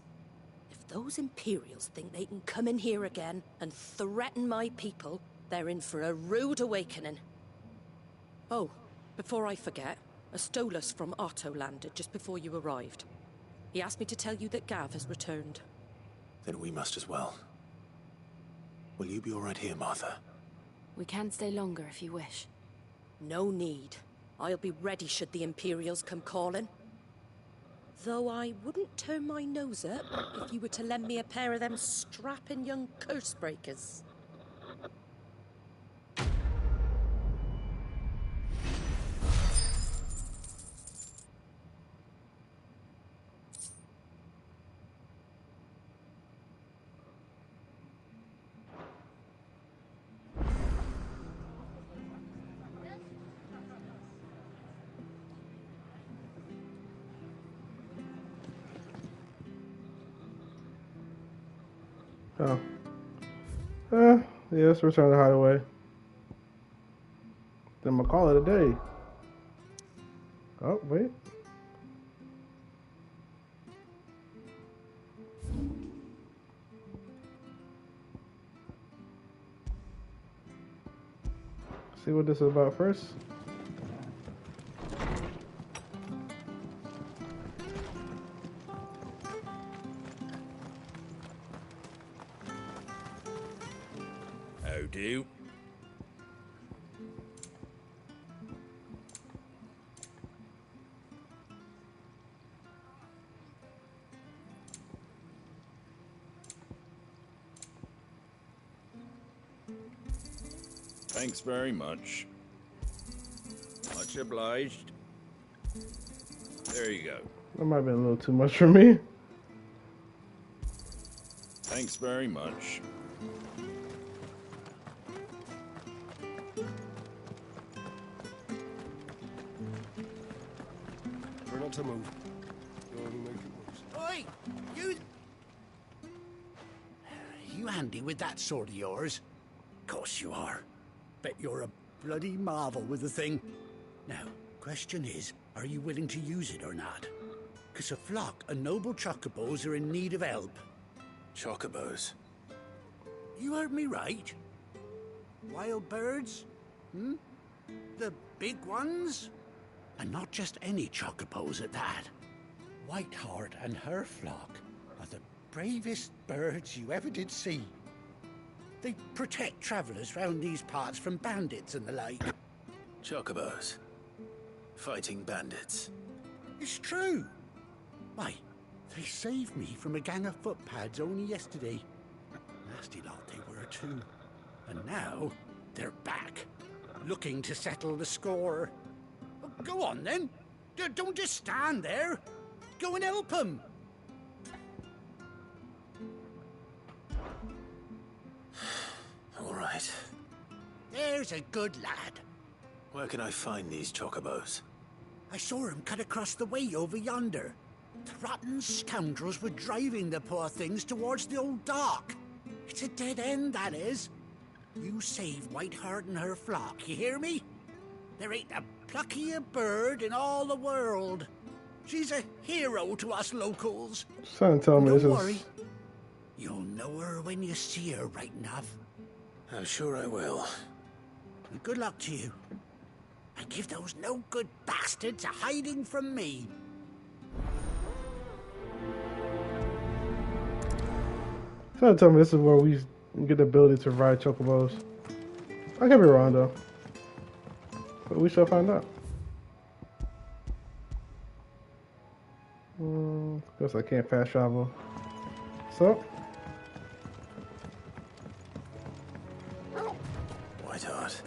If those Imperials think they can come in here again and threaten my people, they're in for a rude awakening. Oh, before I forget, a Stolas from Otto landed just before you arrived. He asked me to tell you that Gav has returned. Then we must as well. Will you be all right here, Martha? We can stay longer if you wish. No need. I'll be ready should the Imperials come calling. Though I wouldn't turn my nose up if you were to lend me a pair of them strapping young curse breakers. Oh. Yeah, let's return to Hideaway. Then I'm gonna call it a day. Oh, wait. See what this is about first. How do? Thanks very much. Much obliged. There you go. That might have been a little too much for me. Thanks very much. Try not to move. You'll only make it worse. Oi! You handy with that sword of yours? Course you are. Bet you're a bloody marvel with the thing. Now, question is, are you willing to use it or not? 'Cause a flock of noble chocobos are in need of help. Chocobos? You heard me right. Wild birds? Hmm? The big ones? And not just any chocobos at that. Whiteheart and her flock are the bravest birds you ever did see. They protect travellers round these parts from bandits and the like. Chocobos. Fighting bandits. It's true. Why, they saved me from a gang of footpads only yesterday. Nasty lot they were too. And now, they're back, looking to settle the score. Oh, go on then. Don't just stand there. Go and help him. All right. There's a good lad. Where can I find these chocobos? I saw him cut across the way over yonder. The rotten scoundrels were driving the poor things towards the old dock. It's a dead end, that is. You save Whiteheart and her flock, you hear me? There ain't a pluckier bird in all the world. She's a hero to us locals. Trying to tell me Don't this is. worry. You'll know her when you see her, right enough. I'm sure I will. And good luck to you. And give those no-good bastards a hiding from me. Trying to tell me this is where we get the ability to ride chocobos. I could be wrong though, but we shall find out. Guess I can't fast travel. So. Whiteheart.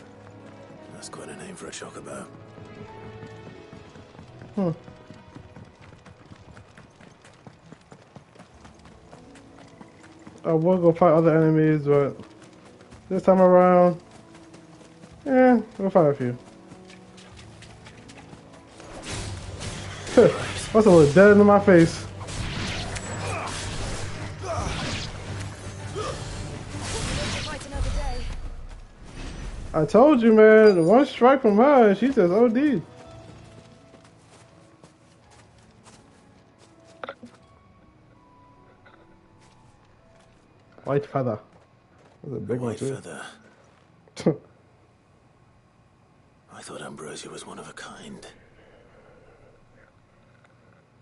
That's quite a name for a chocobo. I will go fight other enemies, but this time around, we'll fight a few. That's a little dead in my face. I told you, man, one strike from her, she says OD. White feather. That's a big one, too. White feather. I thought Ambrosia was one of a kind.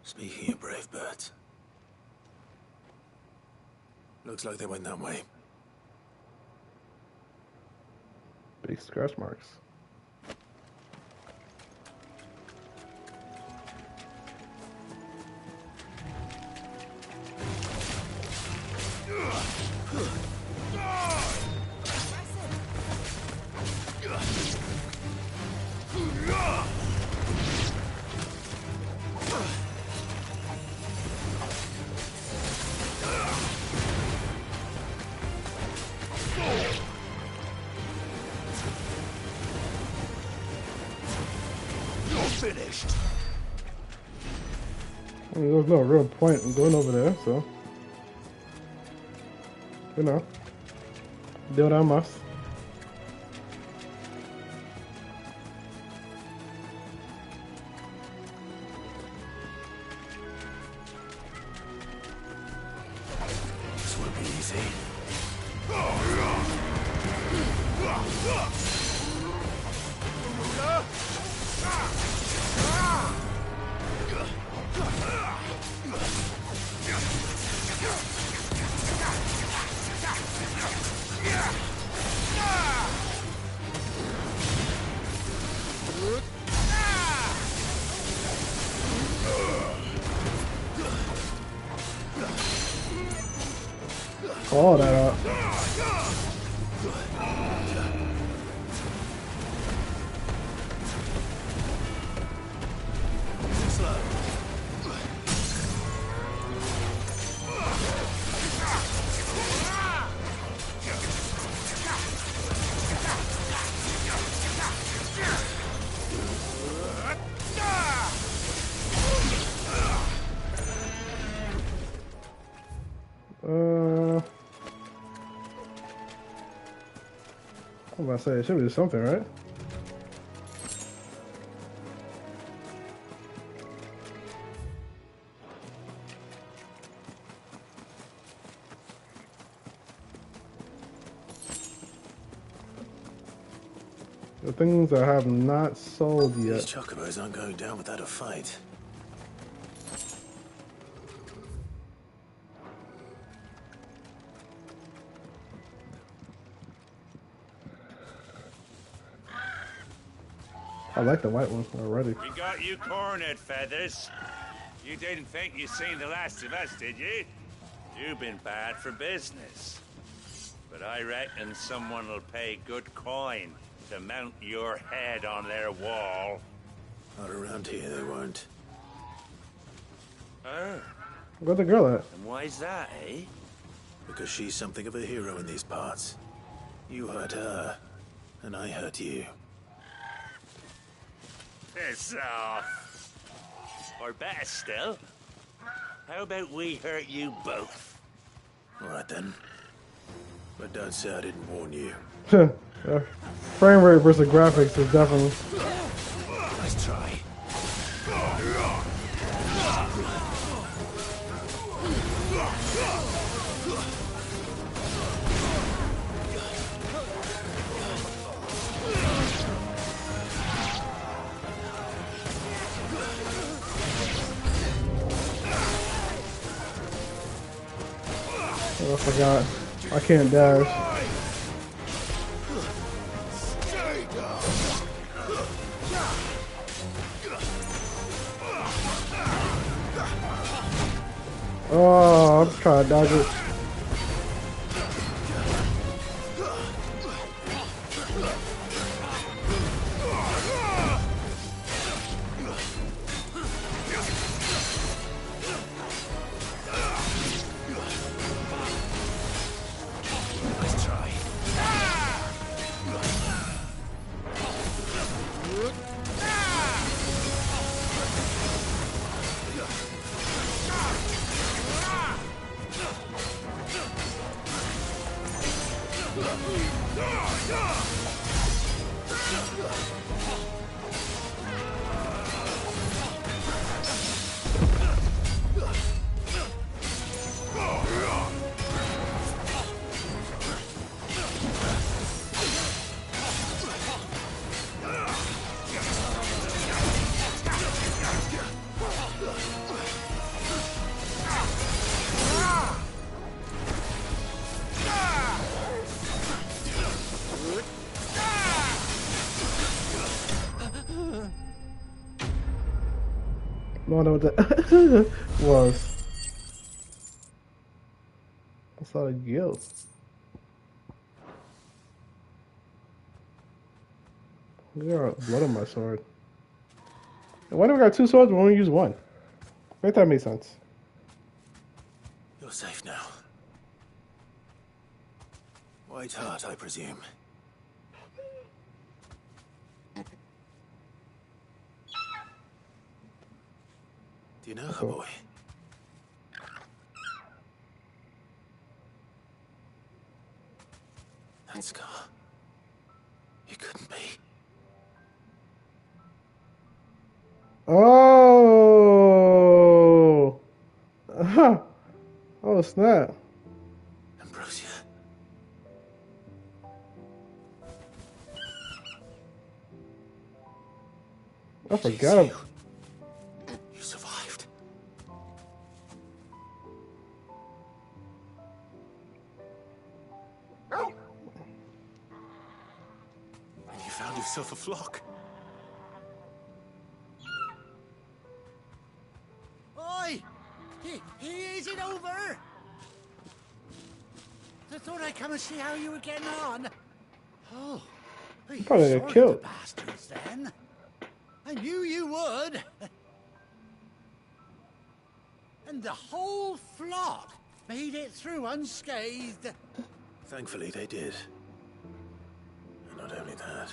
Speaking of brave birds. Looks like they went that way. Big scratch marks. Finished. I mean, there's no real point in going over there, so you know, do what I must. This won't be easy. Call that up. I'm about to say, it should be something, right? The things I have not sold yet. These chocobos aren't going down without a fight. I like the white one already. We got you cornered, Feathers. You didn't think you'd seen the last of us, did you? You've been bad for business. But I reckon someone will pay good coin to mount your head on their wall. Not around here, they won't. Her? Where's the girl at? And why's that, eh? Because she's something of a hero in these parts. You hurt her, and I hurt you. Piss off. Or better still, how about we hurt you both? All right then. But don't say I didn't warn you. Frame rate versus graphics is definitely. Nice try. Oh, I forgot. I can't dash. Oh, I'm trying to dodge it. Nice try. No, know what that was. I saw a guild. I got blood on my sword. Why do we got two swords when we only use one? Make that make sense. You're safe now. White heart, I presume. Do you know her, boy? That scar. It couldn't be. Oh! Oh, snap. Ambrosia. I forgot. You survived. And you found yourself a flock. Oi! Is it over? I thought I'd come and see how you were getting on. Oh, You probably got killed. bastards then. I knew you would. And the whole flock made it through unscathed. Thankfully, they did. And not only that.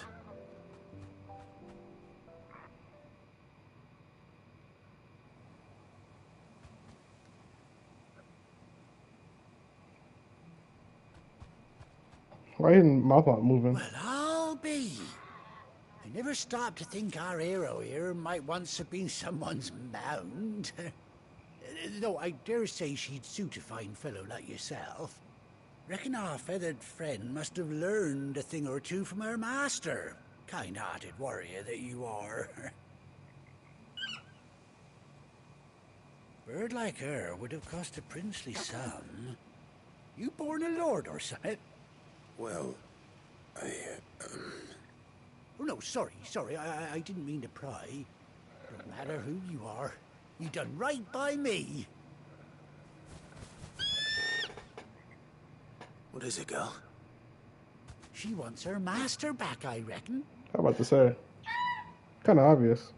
Why isn't Mouthpot moving? Well, I'll be. I never stopped to think our hero here might once have been someone's mount. Though I dare say she'd suit a fine fellow like yourself. Reckon our feathered friend must have learned a thing or two from her master. Kind-hearted warrior that you are. Bird like her would have cost a princely sum. You born a lord or something? Well, Oh, no, sorry. I didn't mean to pry. Don't matter who you are. You done right by me. What is it, girl? She wants her master back, I reckon. How about to say? Kind of obvious.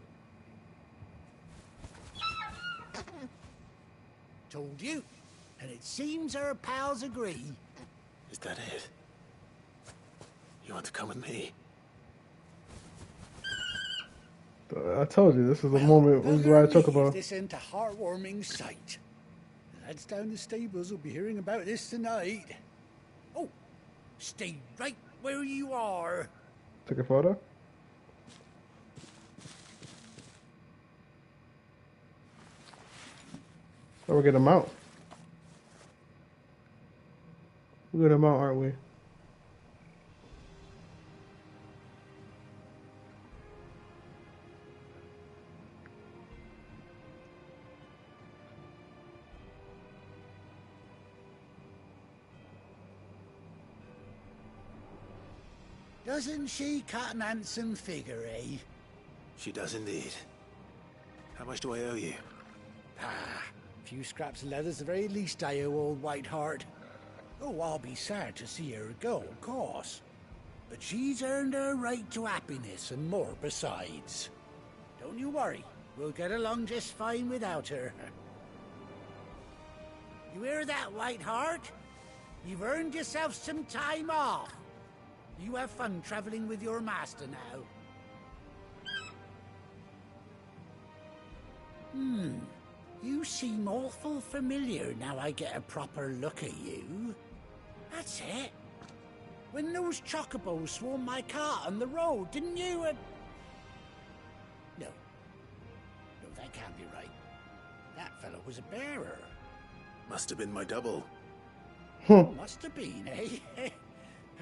told you. And it seems our pals agree. Is that it? You want to come with me? I told you, this is the moment we ride Chocobo. This into heartwarming sight. The lads down the stables will be hearing about this tonight. Oh, stay right where you are. Take a photo. Oh, we're gonna mount. We're gonna mount, aren't we? Doesn't she cut an handsome figure, eh? She does indeed. How much do I owe you? Ah, a few scraps of leather's the very least I owe old Whiteheart. Oh, I'll be sad to see her go, of course. But she's earned her right to happiness and more besides. Don't you worry, we'll get along just fine without her. You hear that, Whiteheart? You've earned yourself some time off. You have fun traveling with your master now. You seem awful familiar now I get a proper look at you. That's it. When those chocobos swarmed my cart on the road, didn't you? No. No, that can't be right. That fellow was a bearer. Must have been my double. Must have been, eh?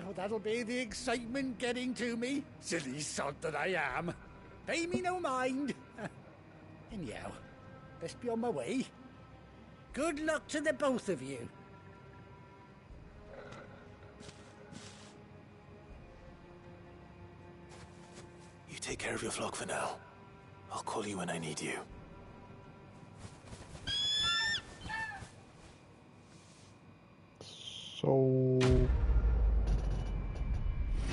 Oh, that'll be the excitement getting to me. Silly sod that I am. Pay me no mind. Anyhow, best be on my way. Good luck to the both of you. You take care of your flock for now. I'll call you when I need you. So...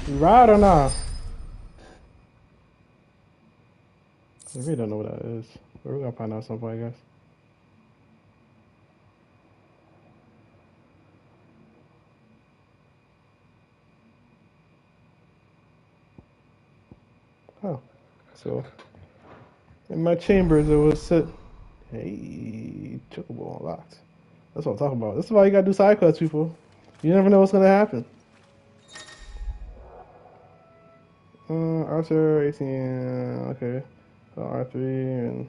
you ride or not? I really don't know what that is. But we're gonna find out at some point, I guess. Oh. So, in my chambers it will sit... Hey, Chocobo unlocked. That's what I'm talking about. This is why you gotta do side quests, people. You never know what's gonna happen. Arthur, 18, okay. So R3 and...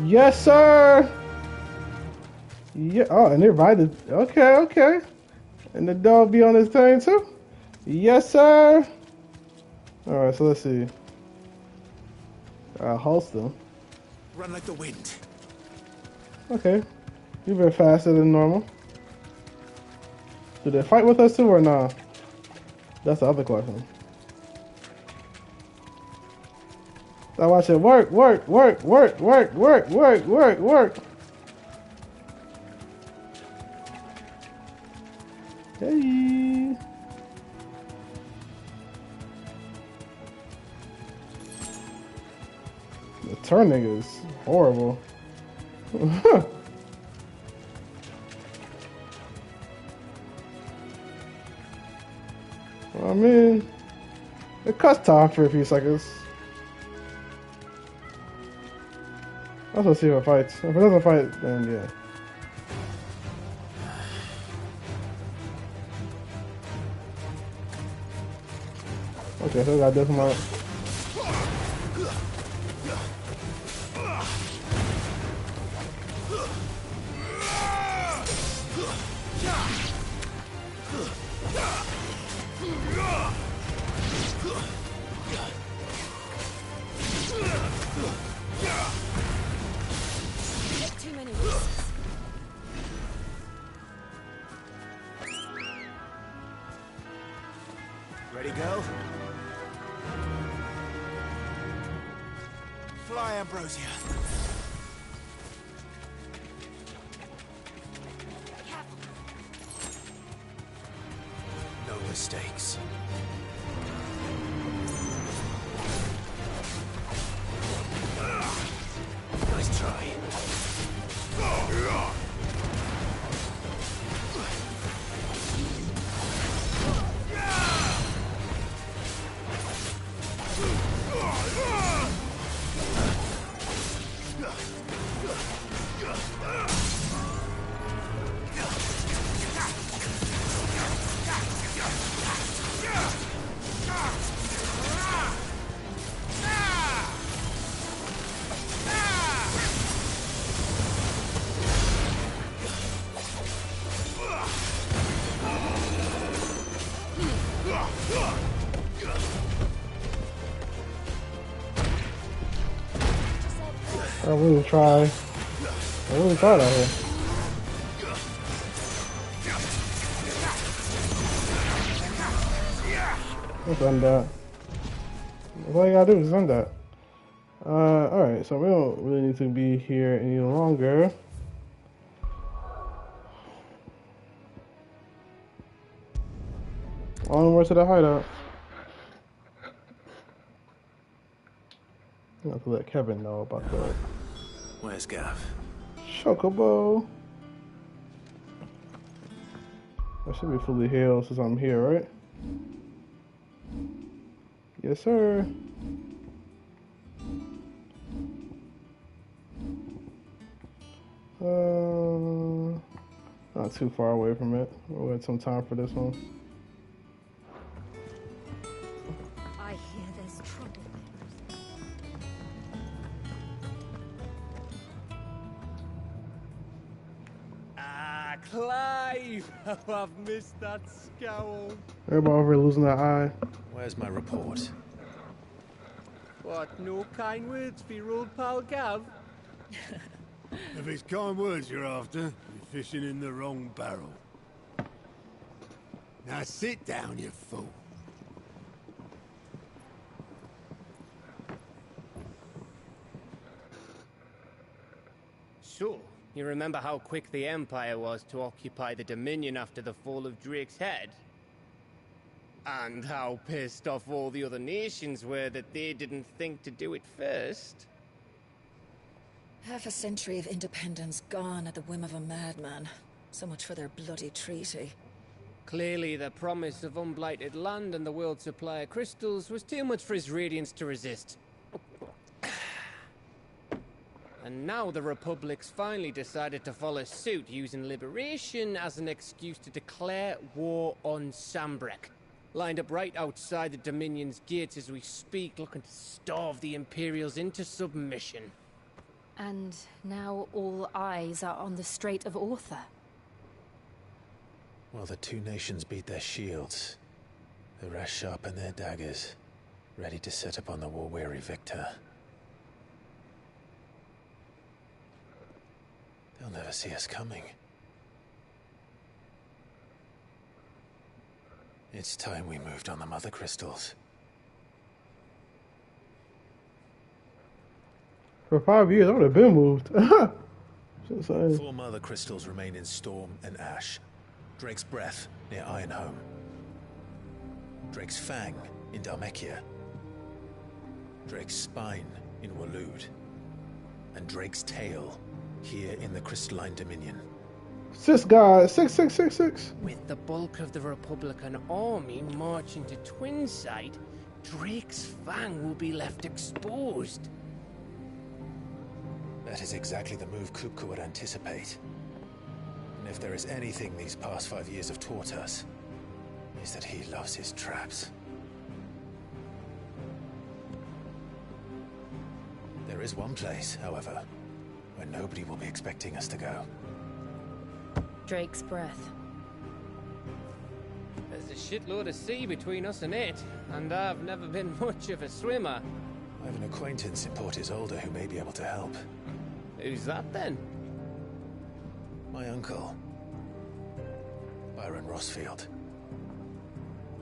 Yes, sir! Yeah, oh, and they're invited. Okay, okay. And the dog be on his turn too? Yes, sir! Alright, so let's see. Host them. Run like the wind. Okay. You've been faster than normal. Do they fight with us too or not? That's the other question. I watch it work. Hey. The turning is horrible. I mean, it cuts time for a few seconds. Let's go see if it fights. If it doesn't fight, then yeah. Okay, so we got this one. Ready, go? Fly, Ambrosia. No mistakes. I really try. I really tried out here. Let's end that. All you gotta do is end that. Alright, so we don't really need to be here any longer. Onward to the hideout. I have to let Kevin know about that. Where's Gav? Chocobo. I should be fully healed since I'm here, right? Yes, sir. Not too far away from it. We'll wait some time for this one. I hear there's trouble. Ah, Clive! Oh, I've missed that scowl. Everybody over here losing their eye. Where's my report? What, no kind words for your old pal Gav? If it's kind words you're after, you're fishing in the wrong barrel. Now sit down, you fool. So, you remember how quick the Empire was to occupy the Dominion after the fall of Drake's head? And how pissed off all the other nations were that they didn't think to do it first? Half a century of independence gone at the whim of a madman. So much for their bloody treaty. Clearly, the promise of unblighted land and the world's supply of crystals was too much for his radiance to resist. And now the Republic's finally decided to follow suit, using liberation as an excuse to declare war on Sambrek. Lined up right outside the Dominion's gates as we speak, looking to starve the Imperials into submission. And now all eyes are on the Strait of Author. While the two nations beat their shields, the rest sharpen their daggers, ready to set upon the war-weary victor. They'll never see us coming. It's time we moved on the mother crystals. For 5 years, I would have been moved. Four mother crystals remain in Storm and Ash. Drake's Breath near Ironhome. Drake's Fang in Dhalmekia. Drake's Spine in Waloed. And Drake's Tail here in the Crystalline Dominion. 6 guys, 6. With the bulk of the Republican army marching to Twinside, Drake's Fang will be left exposed. That is exactly the move Kupka would anticipate. And if there is anything these past 5 years have taught us, is that he loves his traps. There is one place, however, where nobody will be expecting us to go. Drake's Breath. There's a shitload of sea between us and it, and I've never been much of a swimmer. I have an acquaintance in Port Isolde who may be able to help. Who's that then? My uncle, Byron Rosfield.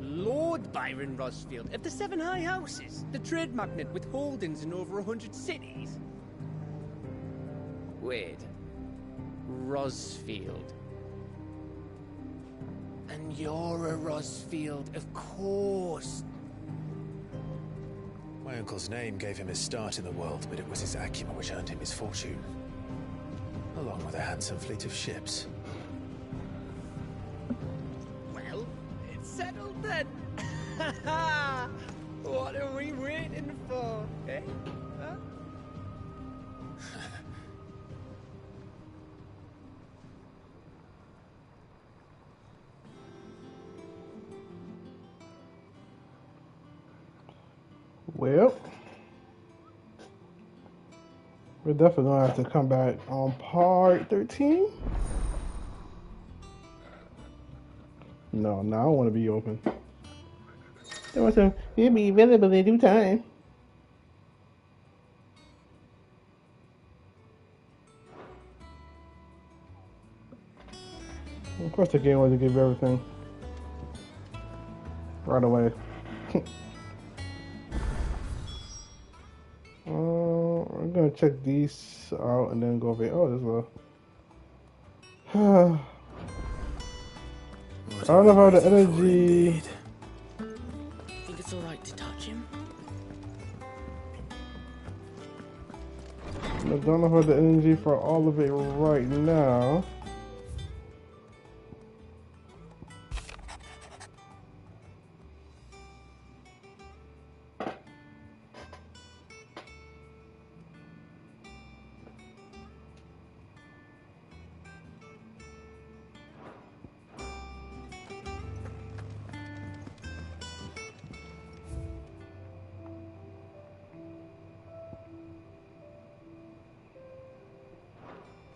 Lord Byron Rosfield of the Seven High Houses, the trade magnate with holdings in over 100 cities. Wait, Rosfield. And you're a Rosfield, of course. My uncle's name gave him his start in the world, but it was his acumen which earned him his fortune. Along with a handsome fleet of ships. Well, it's settled then. What are we waiting for, eh? Huh? Well, we're definitely gonna have to come back on part 13. No, I don't want to be open. There was some. It'll be available in due time. Of course, the game wanted to give you everything right away. I'm gonna check these out and then go over here. Oh, there's a. I don't know how the energy. Think it's alright to touch him? I don't know how the energy for all of it right now.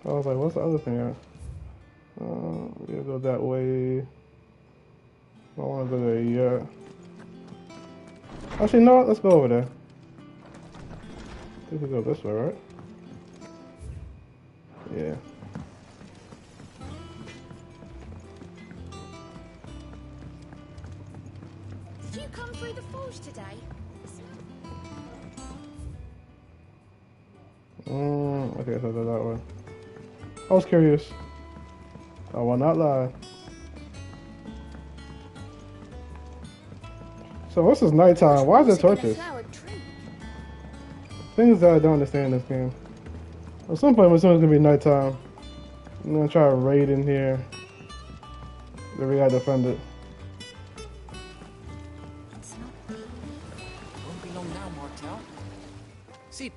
I was like, what's the other thing at? We'll go that way. I don't want to go there yet. Actually, no, let's go over there. I think we go this way, right? Yeah. Did you come through the forge today? Okay, so they're that way. I was curious. I will not lie. So what's this nighttime? Why is there torches? Things that I don't understand in this game. At some point, it's gonna be nighttime. I'm gonna try to raid in here. Then we gotta defend it. Won't be long now, Martel. See,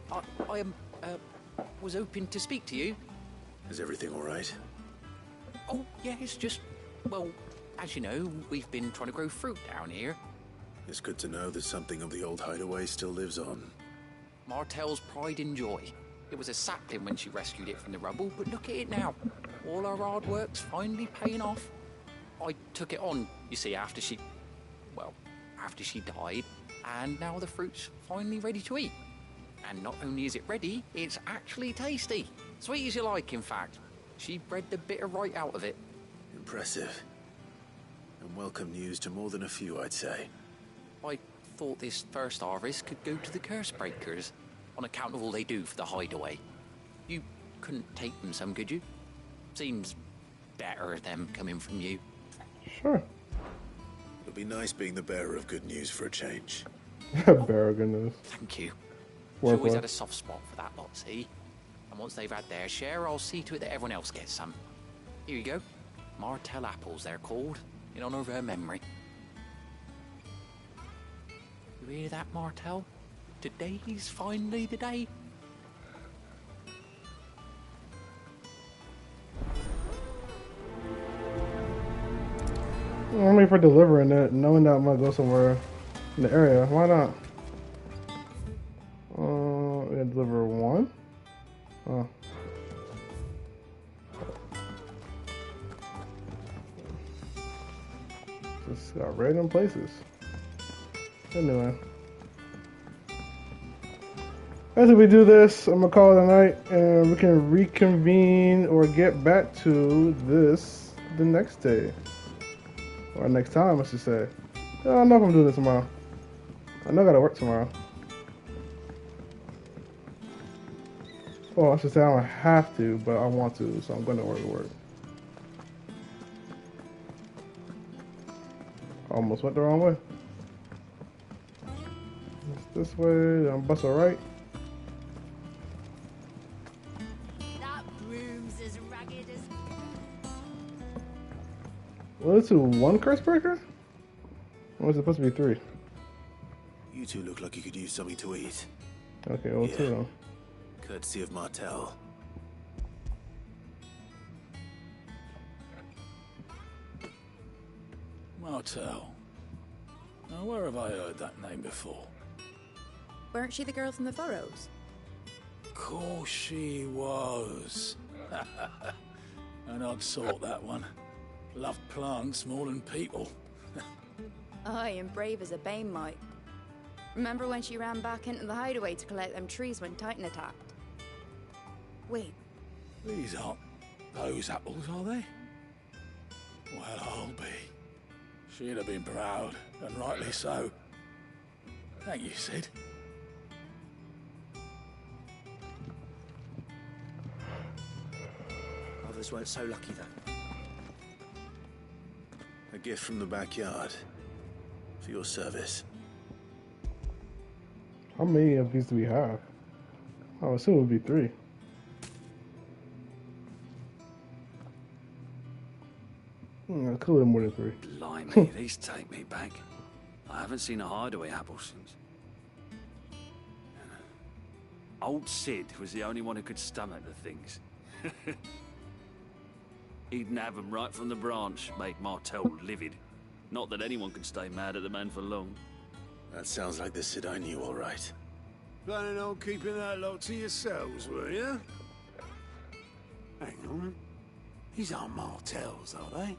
I was hoping to speak to you. Is everything all right? Oh, yeah, it's just, well, as you know, we've been trying to grow fruit down here. It's good to know that something of the old hideaway still lives on. Martel's pride and joy. It was a sapling when she rescued it from the rubble, but look at it now. All our hard work's finally paying off. I took it on, you see, after she died, and now the fruit's finally ready to eat. And not only is it ready, it's actually tasty. Sweet as you like, in fact. She bred the bitter right out of it. Impressive. And welcome news to more than a few, I'd say. I thought this first harvest could go to the curse breakers, on account of all they do for the hideaway. You couldn't take them some, could you? Seems better them coming from you. Sure. It'll be nice being the bearer of good news for a change. Bearer of good news. Thank you. She always had a soft spot for that lot, see? And once they've had their share, I'll see to it that everyone else gets some. Here you go. Martel apples, they're called, in honor of her memory. You hear that, Martel? Today's finally the day. I'm waiting for delivering it, knowing that I'm gonna go somewhere in the area. Why not? We gotta deliver one. Oh. Just got random places. Anyway. After we do this, I'm gonna call it a night and we can reconvene or get back to this the next day. Or next time, I should say. I don't know if I'm doing this tomorrow. I know I gotta work tomorrow. Well, I should say I don't have to, but I want to, so I'm gonna work. Almost went the wrong way. It's this way, I'm bust a right. That room's as ragged as... Well, it's one curse breaker? Or was it supposed to be 3? You two look like you could use something to eat. Okay, well, Yeah. 2 then. Courtesy of Martel. Martel. Now, where have I heard that name before? Weren't she the girl from the Furrows? Course she was. An odd sort, that one. Loved plants more than people. Aye, and brave as a bane might. Remember when she ran back into the hideaway to collect them trees when Titan attacked? Wait. These aren't those apples, are they? Well, I'll be. She'd have been proud, and rightly so. Thank you, Sid. Others weren't so lucky, though. A gift from the backyard. For your service. How many of these do we have? I would assume it would be 3. Clearly more than 3. Blimey, these take me back. I haven't seen a hideaway apple since. Old Sid was the only one who could stomach the things. He'd nab them right from the branch, made Martel livid. Not that anyone could stay mad at the man for long. That sounds like the Sid I knew, all right. Planning on keeping that lot to yourselves, were you? Hang on. These aren't Martels, are they?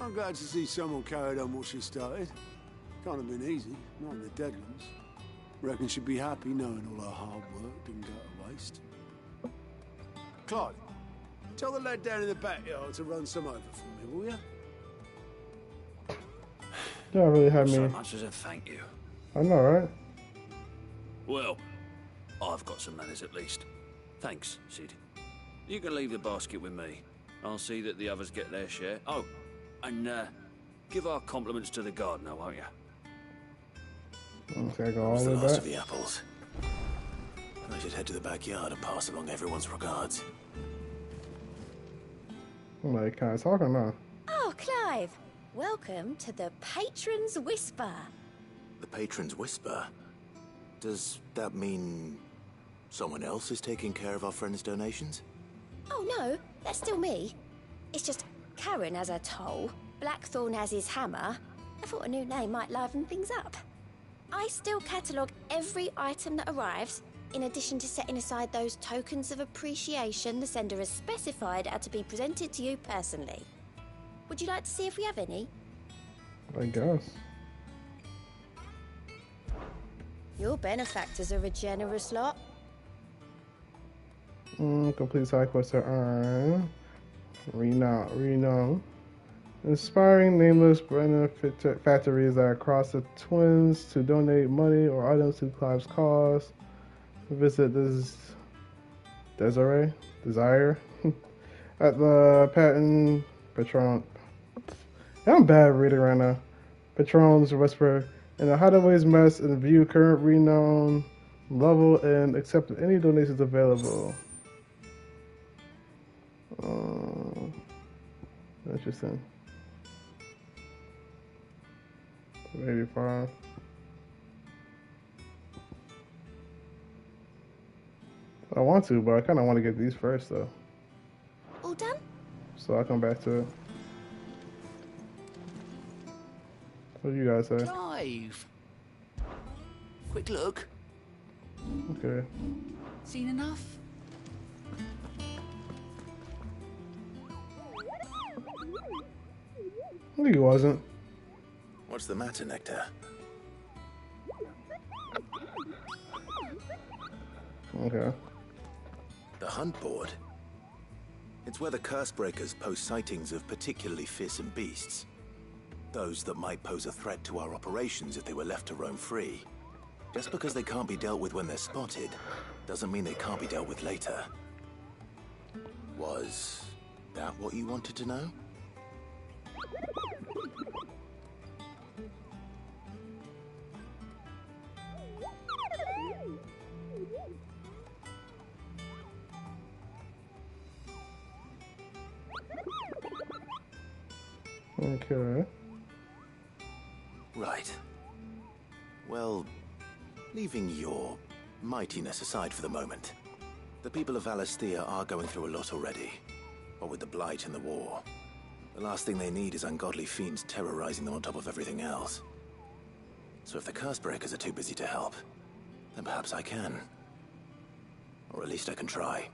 I'm glad to see someone carried on what she started. Can't have been easy, not in the Deadlands. Reckon she'd be happy knowing all her hard work didn't go to waste. Clyde, tell the lad down in the backyard to run some over for me, will you? Don't really have So me. much as a thank you. I know, right? Well, I've got some manners at least. Thanks, Sid. You can leave the basket with me. I'll see that the others get their share. Oh, and give our compliments to the gardener, won't you? Okay, go all What's the the way last back. of the apples? I should head to the backyard and pass along everyone's regards. I'm like, kind of talking now. Oh, Clive. Welcome to the Patron's Whisper. The Patron's Whisper? Does that mean someone else is taking care of our friend's donations? Oh, no. That's still me. It's just Karen has her toll, Blackthorn has his hammer. I thought a new name might liven things up. I still catalogue every item that arrives, in addition to setting aside those tokens of appreciation the sender has specified are to be presented to you personally. Would you like to see if we have any? I guess. Your benefactors are a generous lot. Complete side quest to earn. Renown. Inspiring nameless benefactories that cross the twins to donate money or items to Clive's cause. Visit this Desire at the Patent Patron. I'm bad reading right now. Patron's Whisper and the Hideaway's Mess and view current renown level and accept any donations available. Interesting. 85. I want to, but I kind of want to get these first, though. All done? So I'll come back to it. What do you guys say? Clive! Quick look. Okay. Seen enough? I think he wasn't. What's the matter, Nectar? Okay. The hunt board? It's where the Cursebreakers post sightings of particularly fearsome beasts. Those that might pose a threat to our operations if they were left to roam free. Just because they can't be dealt with when they're spotted, doesn't mean they can't be dealt with later. Was that what you wanted to know? Okay. Right. Well, leaving your mightiness aside for the moment, the people of Valisthea are going through a lot already. What with the Blight and the war, the last thing they need is ungodly fiends terrorizing them on top of everything else. So if the Cursebreakers are too busy to help, then perhaps I can. Or at least I can try.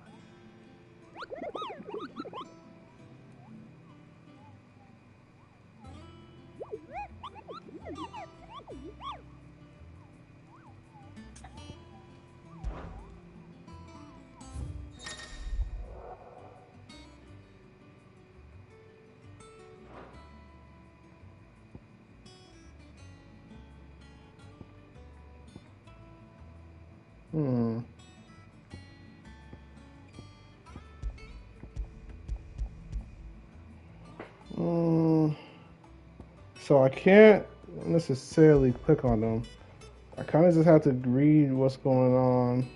So I can't necessarily click on them. I kind of just have to read what's going on.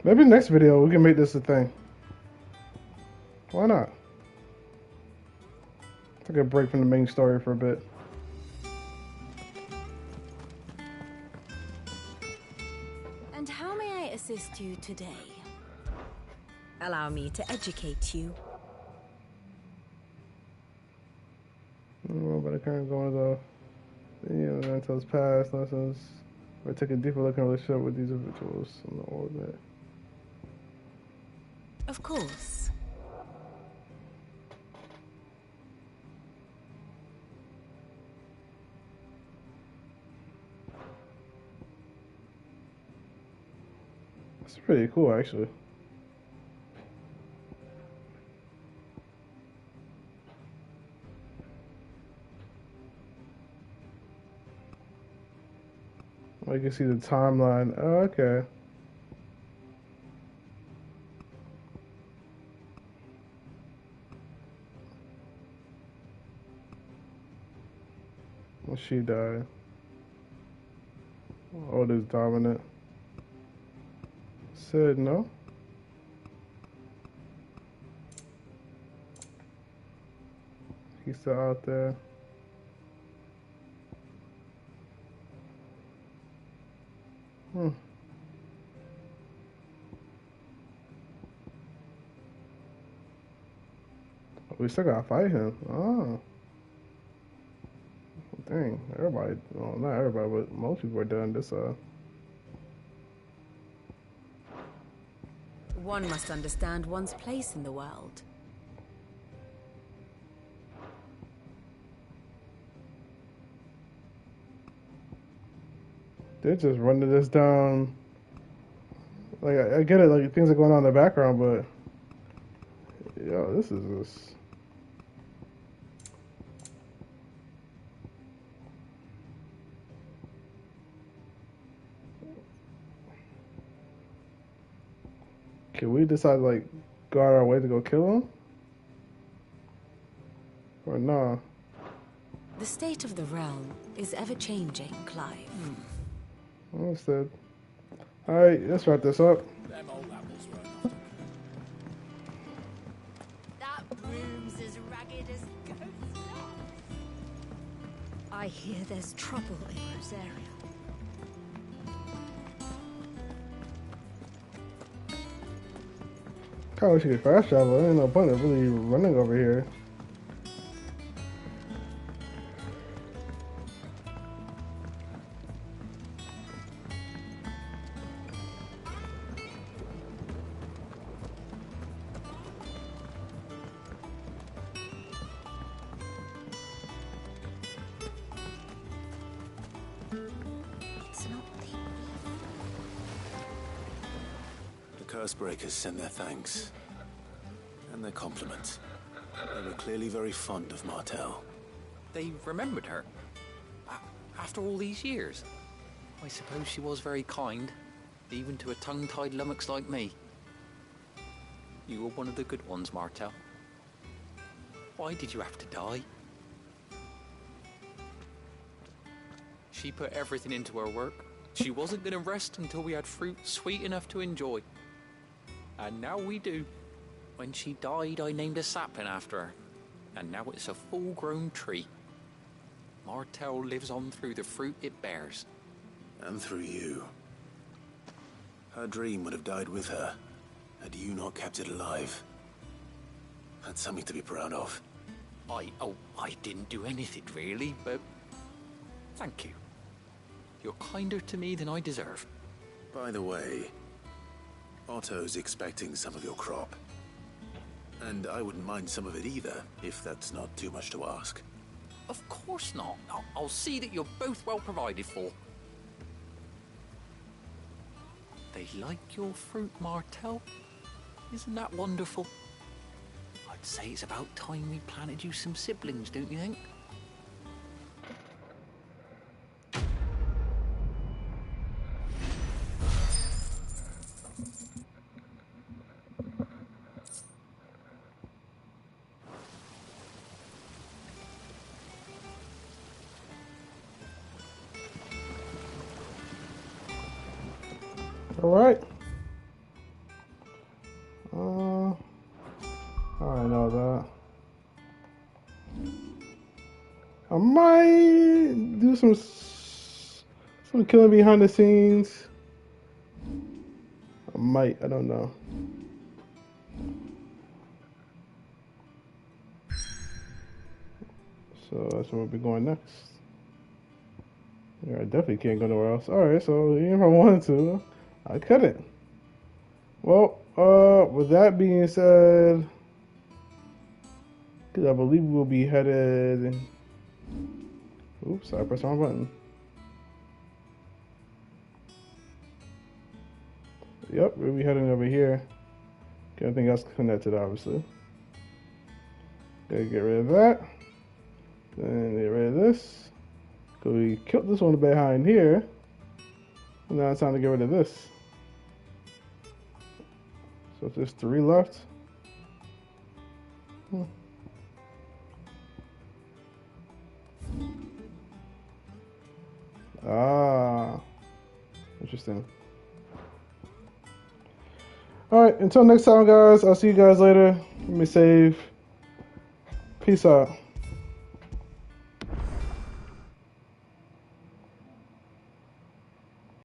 Maybe next video we can make this a thing. Why not? Take a break from the main story for a bit. And how may I assist you today? Allow me to educate you. But I can't go into the until it's past lessons. Or take a deeper look in relationship with these individuals in the orbit. Of course. It's pretty cool, actually. You can see the timeline. Oh, okay. Well, she died. Oldest dominant. Said no. He's still out there. We still gotta fight him. Oh. Dang. Everybody, well, not everybody, but most people are done this, One must understand one's place in the world. They're just running this down. Like, I get it, like, things are going on in the background, but... Yo, this is just... Can we decide, like, go out our way to go kill him? Or nah? The state of the realm is ever-changing, Clive. Understood. Alright, let's wrap this up. That broom's as ragged as ghosts. I hear there's trouble in Rosaria. I wish you could fast travel. There ain't no point of really running over here. Cursebreakers send their thanks. And their compliments. They were clearly very fond of Martel. They remembered her. After all these years. I suppose she was very kind, even to a tongue-tied lummox like me. You were one of the good ones, Martel. Why did you have to die? She put everything into her work. She wasn't going to rest until we had fruit sweet enough to enjoy. And now we do. When she died, I named a sapling after her. And now it's a full-grown tree. Martel lives on through the fruit it bears. And through you. Her dream would have died with her, had you not kept it alive. That's something to be proud of. I didn't do anything really, but thank you. You're kinder to me than I deserve. By the way, Otto's expecting some of your crop. And I wouldn't mind some of it either, if that's not too much to ask. Of course not. I'll see that you're both well provided for. They like your fruit, Martel. Isn't that wonderful? I'd say it's about time we planted you some siblings, don't you think? Alright. I know that. I might do some killing behind the scenes. I might, I don't know. So that's where we'll be going next. Yeah, I definitely can't go nowhere else. Alright, so even if I wanted to, I couldn't. Well, with that being said, because I believe we'll be headed... Oops, I pressed the wrong button. Yep, we'll be heading over here. Everything else connected, obviously. Gotta get rid of that. Then get rid of this. So we killed this one behind here. And now it's time to get rid of this. So there's 3 left. Ah, interesting. Alright, until next time, guys. I'll see you guys later. Let me save. Peace out.